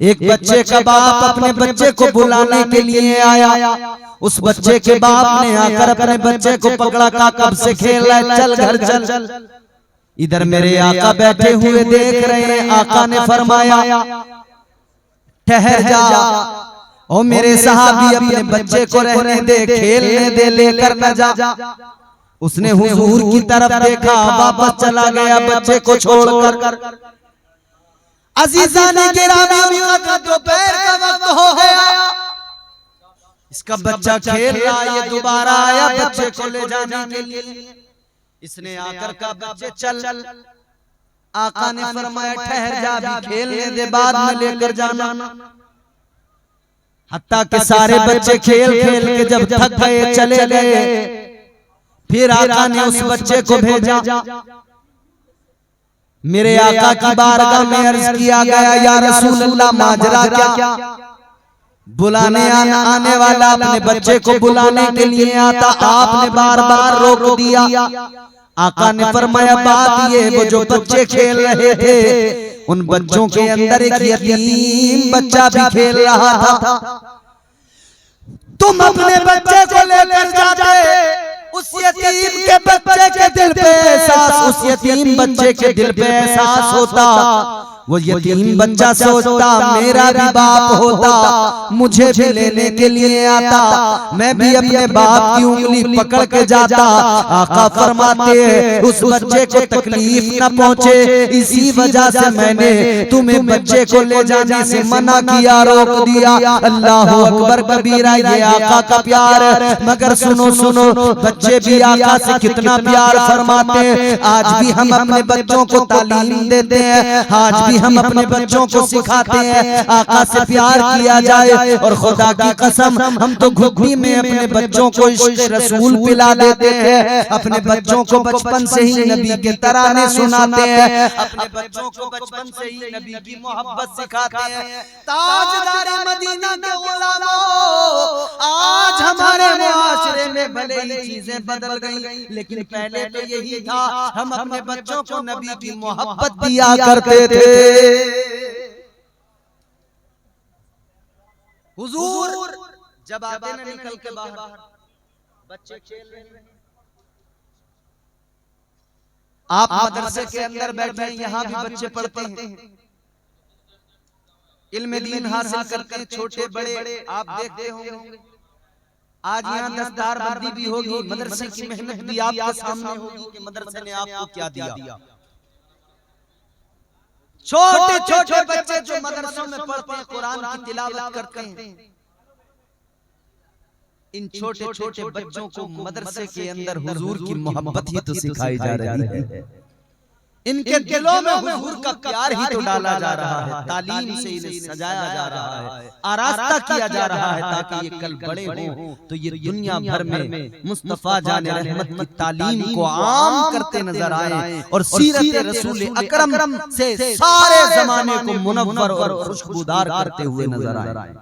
एक बच्चे का बाप अपने बच्चे को बुलाने के लिए आया। उस बच्चे के बाप ने आकर अपने बच्चे को पकड़ा, का कब से खेल रहा है, चल घर चल। इधर मेरे आका बैठे हुए देख रहे हैं। आका ने फरमाया ठहर जा, ओ मेरे साहबी अपने बच्चे को रहने दे, खेलने दे, लेकर न जा। उसने हुजूर की तरफ देखा, वापस चला गया बच्चे को छोड़कर। अजीजाने गिरामी उनका दोपहर का वक्त हो गया। इसका बच्चा खेल रहा, ये दोबारा आया बच्चे को ले जाने के लिए। इसने आकर का बच्चे चल। आका ने फरमाया ठहर जा, अभी खेलने दे, बाद में लेकर जाना। हत्ता के सारे बच्चे खेल खेल के जब थक गए चले गए, फिर आका ने उस बच्चे को भेजा। मेरे आका की बारगाह में अर्ज किया गया, या रसूल अल्लाह माजरा क्या? बुलाने आने वाला अपने बच्चे को बुलाने के लिए आता, आपने बार बार रोक दिया। आका ने फरमाया बात ये, वो जो बच्चे खेल रहे थे उन बच्चों के अंदर एक यतीम बच्चा भी खेल रहा था। तुम अपने बच्चे को लेकर जाते, उस यतीम के बच्चे के दिल पे एहसास, उस यतीम बच्चे के दिल पे एहसास होता। वो यतीम बच्चा सोचता मेरा भी बाप होता, मुझे भी लेने के लिए आता, मैं भी अपने बाप की उंगली पकड़ के जाता। आका फरमाते हैं उस बच्चे को तकलीफ न पहुंचे, इसी वजह से मैंने तुम्हें बच्चे को ले जाने से मना किया, रोक दिया। अल्लाह अकबर कबीरा, ये आका का प्यार है। मगर सुनो सुनो, बच्चे भी आका से कितना प्यार फरमाते हैं। आज भी हम अपने बच्चों को तालीम देते हैं, आज भी हम अपने बच्चों को सिखाते हैं आका से प्यार किया जाए। और खुदा की कसम, हम तो घुघनी में अपने बच्चों को इश्क़ रसूल पिला देते हैं, अपने बच्चों को बचपन से ही नबी के तराने सुनाते हैं, अपने बच्चों को बचपन से ही नबी की मोहब्बत सिखाते हैं। ताजदार मदीना के उलमाओ, आज हमारे मुआशरे में भले ही चीजें बदल गई, लेकिन पहले तो यही था, हम अपने बच्चों को नबी की मोहब्बत दिया करते थे। हुजूर जब आते न निकल के बाहर, बच्चे खेल रहे हैं, आप मदरसे के अंदर बैठे हैं, यहाँ भी बच्चे पढ़ते हैं, इल्म दीन हासिल करते हैं, छोटे बड़े आप देखते होंगे। आज यहाँ दस्तार बंदी भी होगी, मदरसे की मेहनत भी आपके सामने होगी कि मदरसे ने आपको क्या दिया। छोटे छोटे बच्चे जो मदरसों में पढ़ते हैं, कुरान की तिलावत करते हैं, इन छोटे छोटे बच्चों को मदरसे के अंदर हुजूर की मोहब्बत ही तो सिखाई जा रही है, इनके दिलों में हुजूर का प्यार ही तो डाला जा रहा है, तालीम से इन्हें सजाया जा रहा है, आरास्ता किया जा रहा है, ताकि ये कल बड़े हों तो ये दुनिया भर में मुस्तफा जाने रहमत की तालीम को आम करते नजर आए और सीरत रसूल अकरम से सारे जमाने को मुनव्वर और खुशबूदार करते हुए नजर आए।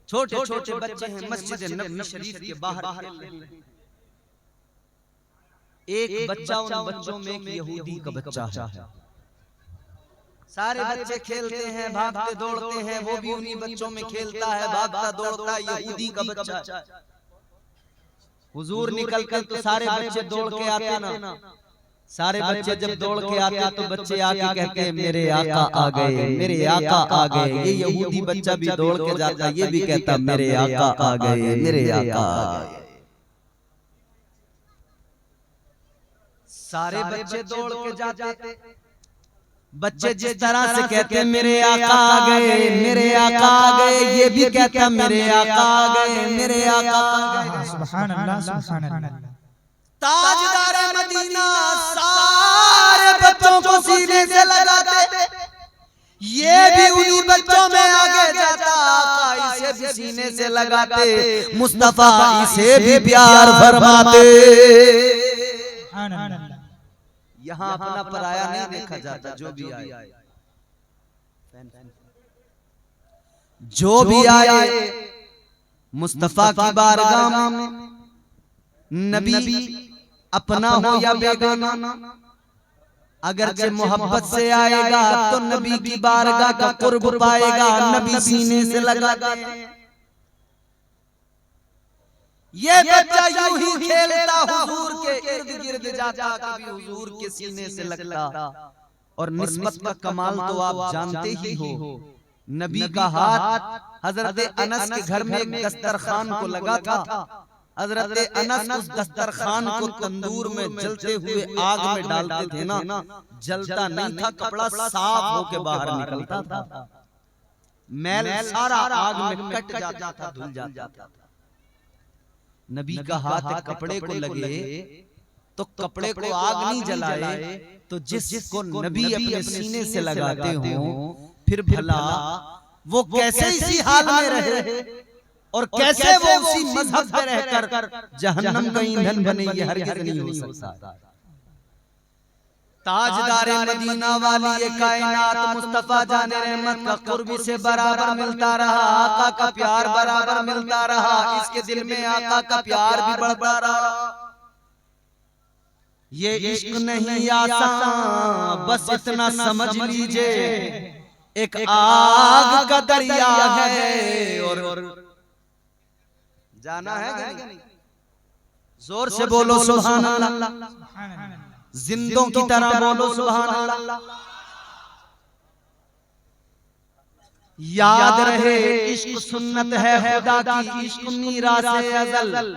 छोटे छोटे बच्चे हैं, मस्जिद नबवी शरीफ के बाहर खेल रहे हैं। एक बच्चा उन बच्चों में एक यहूदी का बच्चा है। सारे बच्चे खेलते हैं, भागते दौड़ते हैं, वो भी उन्हीं बच्चों में खेलता है, भागता दौड़ता है, यहूदी का बच्चा। हुजूर निकल कर तो सारे बच्चे दौड़ के आते ना, सारे बच्चे जब दौड़ के आते तो बच्चे आके कहते हैं मेरे आका आ गए, मेरे आका आ गए। ये यहूदी बच्चा भी दौड़ के जाता, ये भी कहता मेरे आका आ गए, मेरे आका आ गए। सारे बच्चे दौड़ के जाते, बच्चे जिस तरह से कहते मेरे आका आ गए, मेरे आका आ गए, ये भी कहता मेरे आका आ गए, मेरे आका आ गए। सुभान अल्लाह, सुभान अल्लाह। ताजदार मदीना सारे बच्चों को सीने से लगाते, ये भी उन्हीं बच्चों में आगे जाता, आका इसे भी सीने से लगाते, मुस्तफा इसे भी प्यार फरमाते। यहाँ अपना पराया नहीं देखा जाता, जो भी आए, जो भी आए मुस्तफा की बारगाह में, नबी अपना हो या बेगाना, अगरचे मोहब्बत से आएगा तो नबी की बारगाह का कुर्ब पाएगा। नबी सीने से लगाते हैं। ये बच्चा यूं ही खेलता हुजूर के इर्द गिर्द जाता, कभी हुजूर के सीने से लगता। और निस्बत का कमाल तो आप जानते ही हो। नबी का हाथ हजरत अनस के घर में एक दस्तरखान को लगा था। हजरत अनस उस दस्तरखान को तंदूर में जलते हुए आग में डालते थे ना, जलता नहीं था, कपड़ा साफ होके बाहर निकलता था। मैल सारा आग में कट जाता था, धुल जाता था। नबी का हाथ कपड़े को लगे तो कपड़े को आग नहीं जलाए, तो जिसको नबी अपने सीने से लगाते हो फिर भला वो कैसे इसी हाल में रहे और कैसे वो उसी मजहब पे रहकर जहन्नम का ईंधन बने, ये हरगिज़ नहीं हो सकता। ताजदारे मदीना वाली ये कायनात मुस्तफा जाने रहमत का कुर्बी से बराबर मिलता रहा, आका का प्यार बराबर मिलता रहा, इसके दिल में आका का प्यार भी बढ़ता रहा। ये इश्क नहीं आसान, बस इतना समझ लीजिए, एक आग का दरिया है और जाना है कि नहीं? जोर से बोलो सुभान अल्लाह, जिंदों की तरह बोलो सुभान अल्लाह। याद रहे इश्क सुन्नत है खुदा की, इश्क मीरास अज़ल,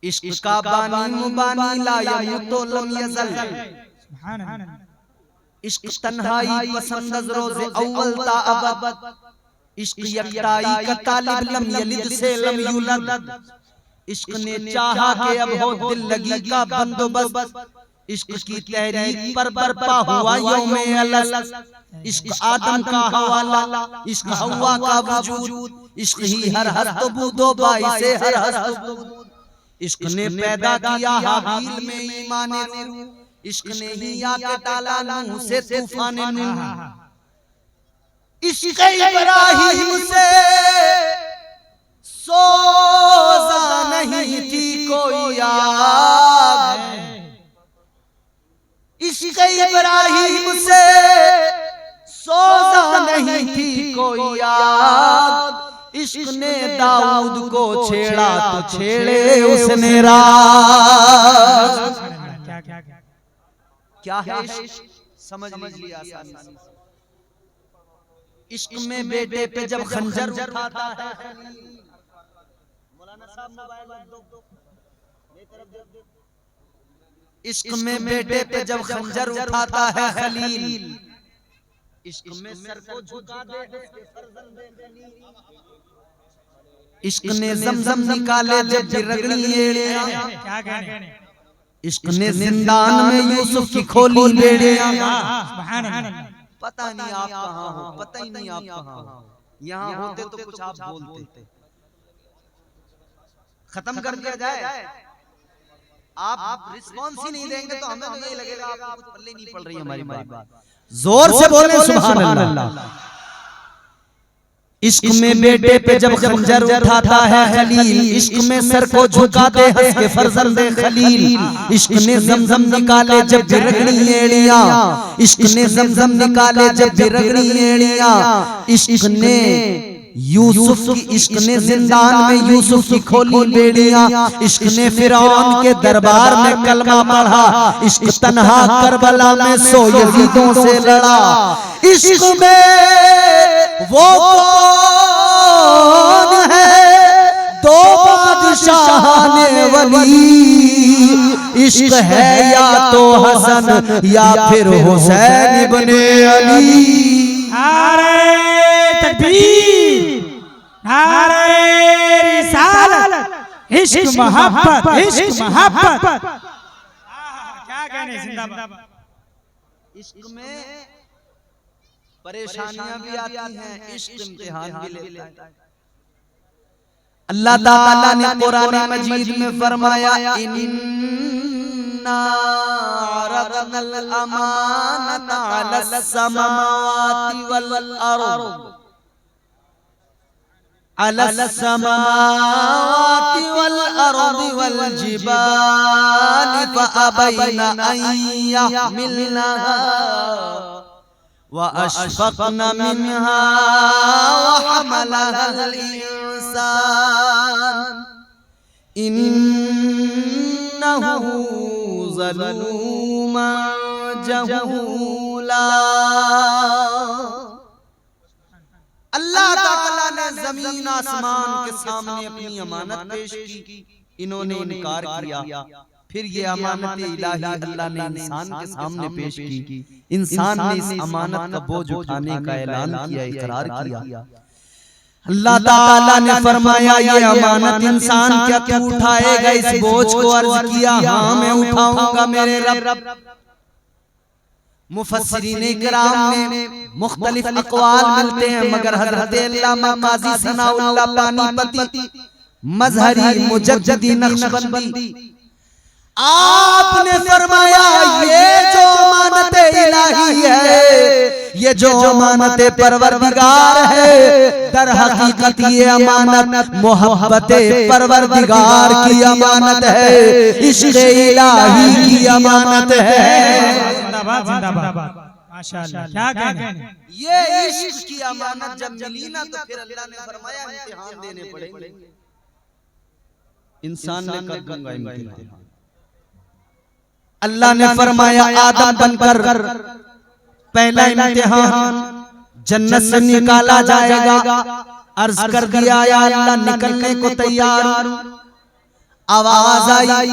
इश्क का बानी मुबानी ला यमूतो लम यज़ल। इश्क तन्हाई पसंद रोज़े अव्वल ता अबद, इश्क यकताई का तालिब लम यलिद से लम यूलद। इश्क ने चाहा कि अब हो दिल लगी का बंदोबस्त, इश्क की तहरीक पर बरपा हुआ यौमे अलस। इश्क आदम का हवाला, इश्क हवा का वजूद, इश्क ही हर हस्त बूदो बाइसे हर हस्त। इश्क ने पैदा किया हाबील में ईमान रूह, इश्क ने ही आके डाला नूह से तूफान नूह। इश्क इब्राहिम से सोजा नहीं थी कोई आग, इश्क इब्राहिम से सोजा नहीं थी कोई आग। इश्क ने दाऊद को छेड़ा तो छेड़े उसने राज। क्या है इश्क? समझ लीजिए आसानी से। इश्क में बेटे पे जब खंजर उठाता है, मौलाना साहब मोबाइल दो, इश्क में बेटे पे जब खंजर उठाता है खलील, इश्क में सर को झुका दे उसके फर्जंदे खलील। इश्क ने ज़मज़म निकाले जब रगड़ी एड़ियां, क्या कहने? इश्क ने जिंदान में यूसुफ की खोली बेड़ियां। पता नहीं आप कहाँ हो, पता ही नहीं आप कहाँ हो। यहाँ होते तो कुछ आप बोलते। खत्म कर दिया जाए, आप रिस्पॉन्स ही नहीं देंगे तो हमें तो यही लगेगा आपको कुछ पल्ले नहीं पड़ रही हमारी बात। जोर से बोले सुभान अल्लाह। इश्क में बेटे पे जब खंजर उठाता है खलील, इश्क में सर को झुकाते हंस के फर्जंदे खलील। इश्क ने ज़मज़म निकाले जब रगड़ी एड़ियां, इश्क ने ज़मज़म निकाले जब रगड़ी एड़ियां। इश्क ने यूसुफ की, इश्क ने जिंदान में यूसुफ की खोली बेड़ियां। इश्क ने फिरौन के दरबार में कलमा पढ़ा, इश्क तन्हा करबला में 100 यजीदों से लड़ा। इश्क में वो कौन है दो बादशाह ने वली, इश्क है या तो हसन या फिर हुसैन इब्ने अली। नारे तकबीर, नारे रिसालत, इश्क मोहब्बत, इश्क मोहब्बत। क्या कहने जिंदाबाद। इश्क में परेशानियां भी आती हैं, इश्क इम्तिहान भी लेता है। अल्लाह ताला ने कुरान मजीद में फरमाया, इन्ना अरदनल अमानता अलस समावाति वल अर्द। अलस्समावाति वल अर्दि वल जिबालि फअबैना अन यहमिलनहा व अशफक़ना मिनहा व हमलहल इंसान इन्नहु ज़लूमुन जहूला। अल्लाह ताला ने जमीन आसमान के सामने अपनी अमानत पेश की, इन्होंने इनकार किया। फिर ये अमानत इलाही अल्लाह ने इंसान के सामने पेश की। इंसान ने इस अमानत का बोझ उठाने का ऐलान किया, इकरार किया। अल्लाह ताला ने फरमाया ये अमानत इंसान क्या तू उठाएगा इस बोझ को? अर्ज किया हाँ मैं उठाऊंगा मेरे रब। मुफस्सिरीन इकराम में मुख्तलिफ अक़वाल मिलते हैं, मगर हज़रत अल्लामा क़ाज़ी सनाउल्लाह पानीपती मज़हरी मुजद्दिदी नक्शबंदी आपने फरमाया ये जो अमानत इलाही है, ये जो अमानत परवरदिगार है, दर हकीकत ये अमानत मोहब्बत परवरदिगार की अमानत है, इश्क़ इलाही की अमानत है। जिंदाबाद जिंदाबाद माशाअल्लाह, क्या कहने। ये इश्क़ की अमानत जब मिली ना तो फिर अल्लाह ने फरमाया इम्तिहान देने पड़ेंगे। इंसान ने कर दूंगा इम्तिहान। अल्लाह ने फरमाया आदम बनकर पहला इम्तिहान जन्नत से निकाला जाएगा। अर्ज कर दिया या अल्लाह निकलने को तैयार हूं। आवाज आई,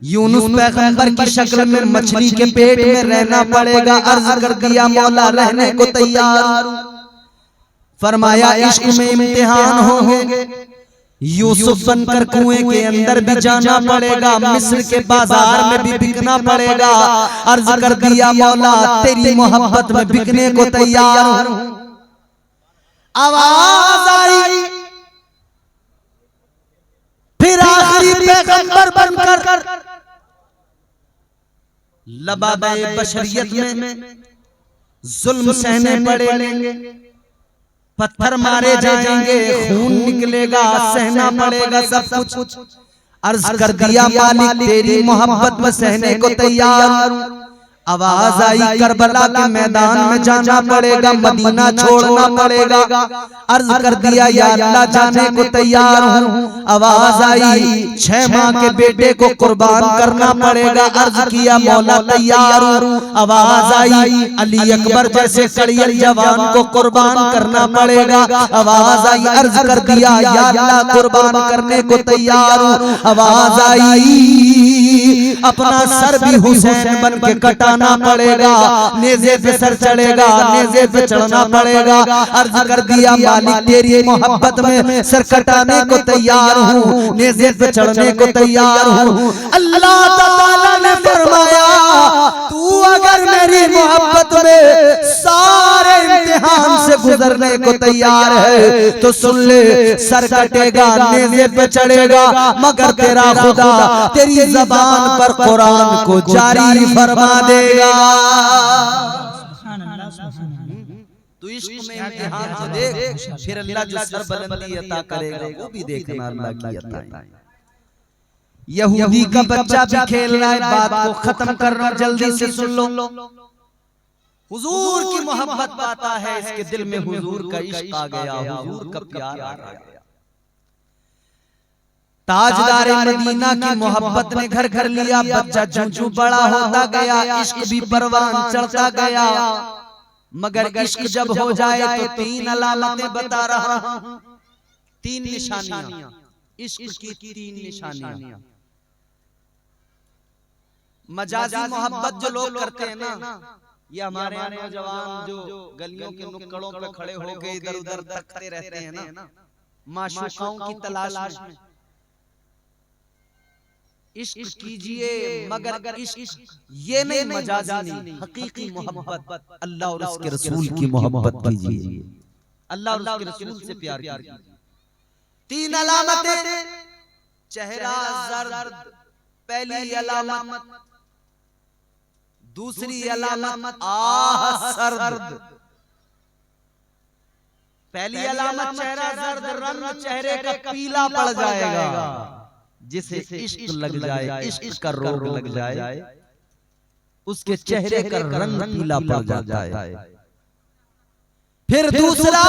यूनुस पैगंबर की शक्ल में मछली के पेट में रहना पड़ेगा। अर्ज कर दिया मौला रहने को तैयार हूं। फरमाया इश्क में इम्तिहान होंगे, यूसुफ बनकर कुएं के अंदर भी जाना पड़ेगा, मिस्र के बाजार में भी बिकना पड़ेगा। अर्ज कर दिया मौला तेरी मोहब्बत में बिकने को तैयार हूं। आवाज आई, फिर आखिरी पैगंबर बनकर लबाबे बशरियत में जुल्म सहने पड़ेंगे, पत्थर मारे जाएंगे, खून निकलेगा, सहना पड़ेगा सब कुछ। अर्ज कर दिया मालिक तेरी मोहब्बत में सहने को तैयार हूं। आवाज आई करबला के मैदान में जाना पड़ेगा, मदीना छोड़ना पड़ेगा। अर्ज कर दिया या अल्लाह जाने को तैयार हूं। आवाज आई 6 माह के बेटे को कुर्बान करना पड़ेगा। अर्ज किया मौला तैयार हूं। आवाज आई अली अकबर जैसे कड़ियल जवान को कुर्बान करना पड़ेगा। आवाज आई अर्ज कर दिया या अल्लाह कुर्बान करने को तैयार हूं। आवाज आई अपना सर भी हुसैन बन के कटाना पड़ेगा, नेज़े पे सर चढ़ेगा, नेज़े पे चढ़ना पड़ेगा। अर्ज कर दिया मालिक तेरी मोहब्बत में सर कटाने को तैयार हूं, नेज़े पे चढ़ने को तैयार हूं। अल्लाह ताला ने फरमाया तू अगर मेरी मोहब्बत में सारे इम्तिहान से गुजरने को तैयार है तो सुन ले सर कटेगा, नेज़े पे चढ़ेगा, मगर तेरा खुदा तेरी ज़बान पर कुरान को जारी फरमा देगा। तू इश्क में इम्तिहान से देख, फिर अल्लाह जो सरबलंदी अता करेगा वो भी देखना अल्लाह की अता है। यहूदी का बच्चा भी खेल रहा है, बात को खत्म कर रहा, जल्दी से सुन लो। हुजूर की मोहब्बत पाता है, इसके दिल में हुजूर का इश्क आ गया, हुजूर का प्यार आ गया। ताजदार मदीना की मोहब्बत ने घर घर लिया, बच्चा जूं बड़ा होता गया, इश्क भी परवान चढ़ता गया। मगर इश्क जब हो जाए तो 3 अलामतें बता रहा हूं, 3 निशानियां, इश्क की 3 निशानियां। मजाजी मोहब्बत जो लोग करते हैं ना, ये हमारे नौजवान जो गलियों के नुक्कड़ों पे खड़े होकर इधर उधर तकते रहते हैं ना, माशूकाओं की तलाश में। इश्क कीजिए मगर इश्क ये नहीं मजाजी नहीं, हकीकी मोहब्बत अल्लाह और उसके रसूल की मोहब्बत कीजिए, अल्लाह और उसके रसूल से प्यार कीजिए। 3 अलामतें, चेहरा जर्द पहली अलामत, दूसरी अलामत आह सर्द, पहली अलामत चेहरा जर्द, रंग चेहरे का पीला पड़ जाएगा। जिसे इश्क लग जाए, इश्क का रोग लग जाए, उसके चेहरे का रंग पीला पड़ जाता है। फिर दूसरा,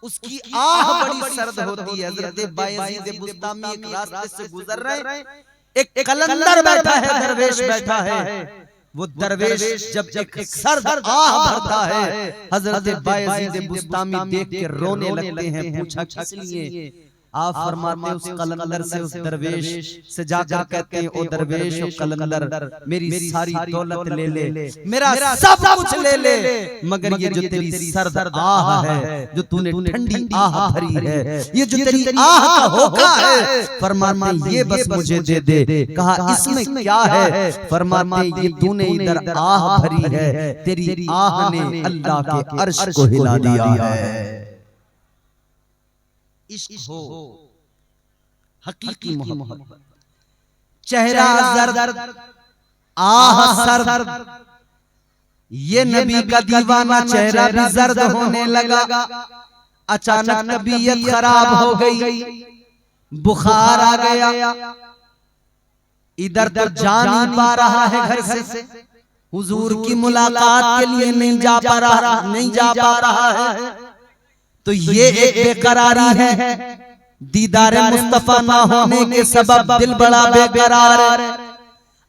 उसकी आह बड़ी सर्द होती है। हजरत बायजीद बुस्तामी एक रास्ते से गुजर रहे हैं, एक कलंदर बैठा है, दरवेश बैठा है। वो दरवेश जब एक सर्द आह भरता है, हजरत बायजीद बुस्तामी देख के रोने लगते हैं। पूछा किस लिए? आप फरमाते उस कलंदर से, उस दरवेश से जाकर कहते हैं, ओ दरवेश ओ कलंदर, मेरी सारी दौलत ले ले, मेरा सब कुछ ले ले, मगर ये जो तेरी सर्द आह है, जो तूने ठंडी आह भरी है, ये जो तेरी आह का होका है, फरमाते ये बस मुझे दे दे। कहा इसमें क्या है? फरमाते ये तूने इधर आह भरी है, तेरी आह ने अल्लाह के अर्श को हिला दिया है। इश्क हो, हकीकी मोहब्बत, चेहरा जर्द, आह सर्द, ये नबी का दीवाना चेहरा भी जर्द होने लगा। अचानक तबीयत खराब हो गई, बुखार आ गया, इधर तो जा नहीं पा रहा है घर से, हुजूर की मुलाकात के लिए नहीं जा पा रहा है। तो ये एक बेकरारी है, दीदारे मुस्तफा ना होने के सबब दिल बड़ा बेकरार है।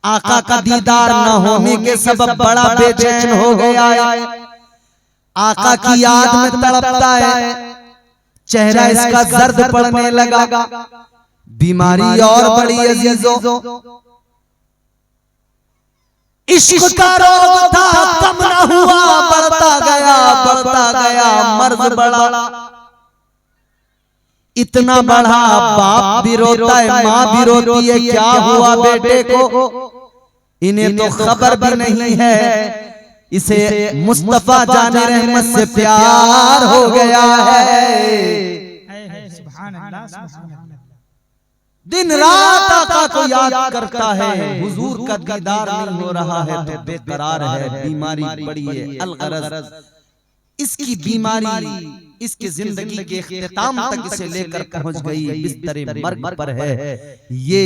आका का दीदार ना होने के सबब बड़ा बेचैन हो गया है। आका की याद में तड़पता है, चेहरा इसका जर्द पड़ने लगा। बीमारी और बड़ी अजीजों, इश्क का रोग था, कम न हुआ, बढ़ता गया, मर्ज बढ़ा, इतना बढ़ा, बाप भी रोता है, माँ भी रोती है, क्या हुआ बेटे को? इन्हें तो खबर भी नहीं है। इसे मुस्तफा जाने रहमत से प्यार हो गया है। सुभान अल्लाह, सुभान अल्लाह। दिन रात आका को याद करता है, हुजूर का दीदार नहीं हो रहा है तो बेकरार है, बीमारी बड़ी है। अलगरज इसकी बीमारी इसकी जिंदगी के इख्तिताम तक इसे लेकर पहुंच गई, बिस्तरे मर्ग पर है। ये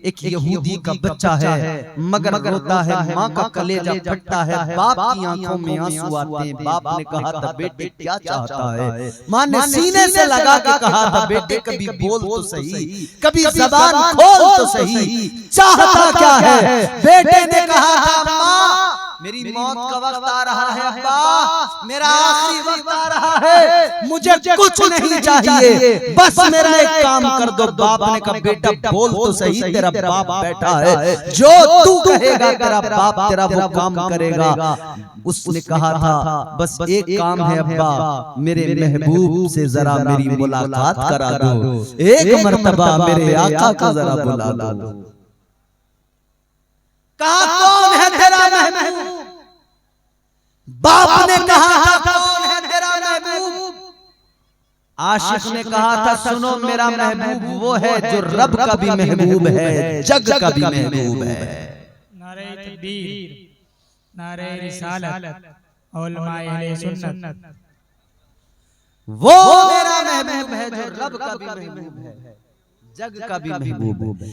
एक यहूदी का बच्चा है, मगर रोता है, माँ का कलेजा फटता है, बाप की आंखों में आंसू आते हैं। बाप ने कहा था बेटे क्या चाहता है? माँ ने सीने से लगा के कहा था बेटे कभी बोल तो सही, कभी जबान खोल तो सही, चाहता क्या है? बेटे ने कहा था माँ मेरी मौत का वक्त आ रहा है, अब्बा मेरा आखिरी वक्त आ रहा है, मुझे कुछ नहीं चाहिए, बस मेरा एक काम कर दो। बाप ने कहा बेटा बोल तो सही, तेरा बाप बैठा है, जो तू कहेगा तेरा बाप तेरा वो काम करेगा। उसने कहा था बस एक काम है अब्बा, मेरे महबूब से जरा मेरी मुलाकात करा दो, एक मर्तबा मेरे आका को जरा बुला दो। कहा कौन है तेरा महबूब? बाप ने कहा था कौन है तेरा महबूब? आशिक ने कहा था सुनो मेरा महबूब वो है जो रब का भी महबूब है, जग का भी महबूब है। नारे तकबीर, नारे रिसालत, उलमाए अहले सुन्नत, वो मेरा महबूब है जो रब का भी महबूब है, जग का भी महबूब है।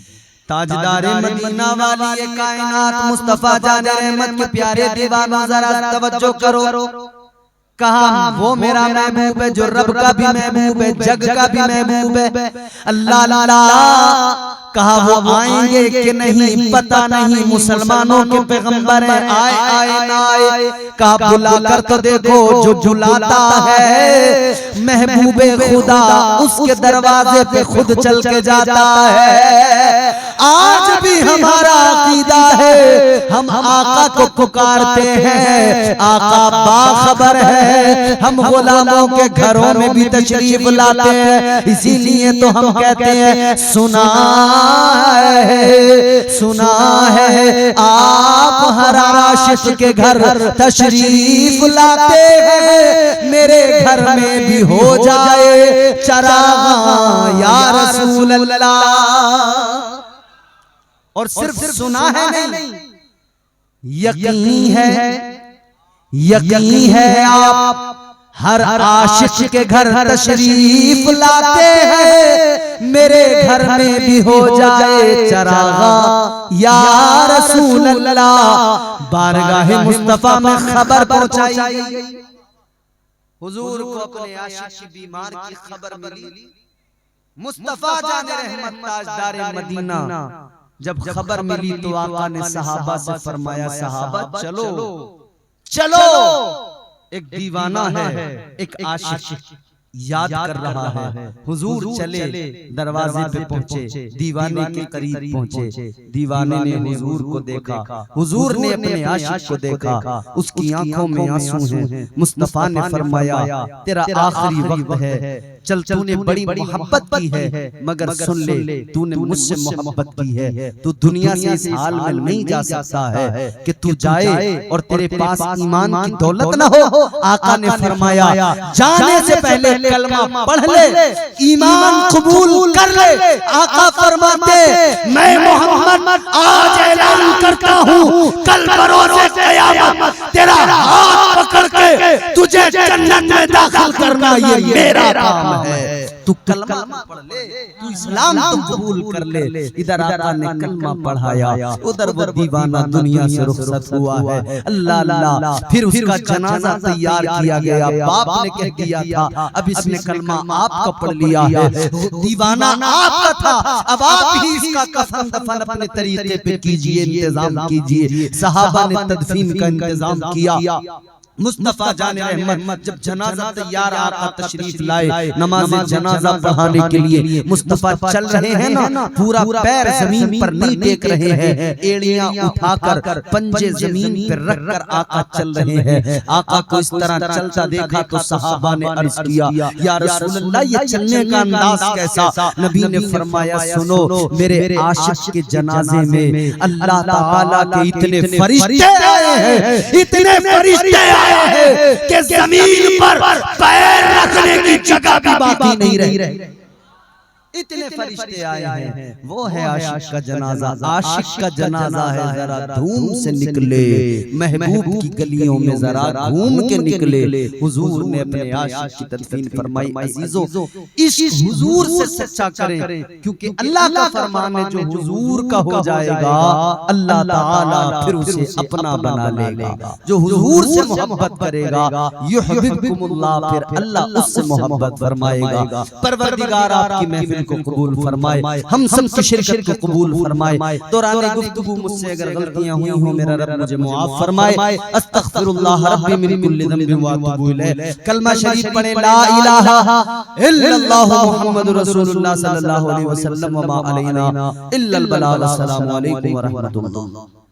ताजदारे मदीना वाली ये कायनात मुस्तफा जाने रहमत के प्यारे दीवानों जरा तवज्जो करो। कहा वो मेरा महबूब है जो रब का भी महबूब है, जग का भी महबूब है। अल्लाह अल्लाह कहा वो आएंगे कि नहीं पता नहीं, मुसलमानों के पैगंबर हैं, आए ना आए। कहा बुलाकर तो देखो, जो बुलाता है महबूबे खुदा उसके दरवाजे पे खुद चल के जाता है। आज भी हमारा अकीदा है, हम आका को पुकारते हैं, आका बाखबर है, हम गुलामों के घरों में भी तशरीफ लाते हैं। इसीलिए तो हम कहते हैं सुना है आप हर आशिक के घर तशरीफ लाते हैं, मेरे घर में भी हो जाए चराग़ या रसूल अल्लाह। और सिर्फ सुना है नहीं, यकीन है आप हर आशिक के घर तशरीफ लाते हैं, मेरे घर में भी हो जाए चरागा या रसूल अल्लाह। बारगाह मुस्तफा में खबर पहुंचाई, हुजूर को अपने आशिक की बीमार की खबर मिली। मुस्तफा जाने रहमत ताजदार मदीना जब खबर मिली तो आका ने सहाबा से फरमाया, सहाबा चलो चलो, एक दीवाना है, एक आशिक याद कर रहा है। हुजूर चले, दरवाजे पे पहुंचे, दीवाने के करीब पहुंचे। दीवाने ने हुजूर को देखा, हुजूर ने अपने आशिक को देखा, उसकी आंखों में आंसू हैं। मुस्तफा ने फरमाया, तेरा आखिरी वक्त है, चल तूने बड़ी मोहब्बत की है, मगर सुन ले, तूने मुझसे मोहब्बत की है, तू दुनिया से इस हाल में नहीं जा सकता है कि तू जाए और तेरे पास ईमान की दौलत न हो। आका ने फरमाया, जाने से पहले कलमा पढ़ ले, ईमान कबूल कर ले। आका फरमाते, मैं मोहम्मद आज ऐलान करता हूँ, कल बरोज़े क़यामत तेरा हाथ पकड़ के तुझे जन्नत में दाखिल करना ये मेरा काम है। तू कलमा पढ़ ले, तू इस्लाम तुम कबूल कर ले। इधर आका ने कलमा पढ़ाया, उधर वो दीवाना दुनिया से रुखसत हुआ है। अल्लाह अल्लाह, फिर उसका जनाजा तैयार किया गया। बाप ने कह दिया था, अब इसने कलमा आपका पढ़ लिया है, दीवाना आपका था, अब आप ही इसका कफन दफन अपने तरीके पे कीजिए, इंतजाम कीजिए। सहाबा ने तदफीन का इंतजाम किया। मुस्तफा जाने रहमत जब जनाजा तैयार, आका तशरीफ लाए, नमाज जनाजा पढ़ाने के लिए मुस्तफा चल रहे हैं ना, पूरा पैर जमीन पर नहीं टेक रहे हैं, एड़ियां उठाकर पंजे जमीन पर रखकर आका चल रहे हैं। आका को इस तरह चलता देखा तो सहाबा ने अर्ज किया, या रसूल अल्लाह, ये चलने का अंदाज कैसा? नबी ने फरमाया, सुनो, मेरे आशिक के जनाजे में अल्लाह ताला के इतने फरिश्ते आए हैं, इतने फरिश्ते है कि जमीन पर पैर रखने की जगह भी बाकी नहीं रही। इतने फरिश्ते आए हैं, वो है आशिक का जनाजा। आशिक का जनाजा है, जरा धूम से निकले, महबूब की गलियों में जरा घूम के निकले। हुजूर ने अपने आशिक की तदफीन फरमाई। अजीजों, इस हुजूर से सच्चा करें, क्योंकि अल्लाह का फरमान है, जो हुजूर का हो जाएगा अल्लाह ताला फिर उसे अपना बना लेगा। जो हुजूर से मोहब्बत करेगा युहिब्बुकुमुल्लाह, फिर अल्लाह उससे मोहब्बत फरमाएगा। परवरदिगार आपकी महफिल को कबूल फरमाए, हम सब की शिरकत को कबूल फरमाए। दौरान गुफ्तगू मुझसे अगर गलतियां हुई हो, मेरा रब मुझे मुआफ फरमाए। अस्तगफिरुल्लाह रब्बी मिन कुल्लि ज़ंबिन व अतूबु इलैह। कलमा शरीफ पढ़े, ला इलाहा इल्लल्लाह मुहम्मदुर रसूलुल्लाह सल्लल्लाहु अलैहि वसल्लम व मा अलैना इल्लल बलाग। अस्सलामु अलैकुम व रहमतुल्लाह।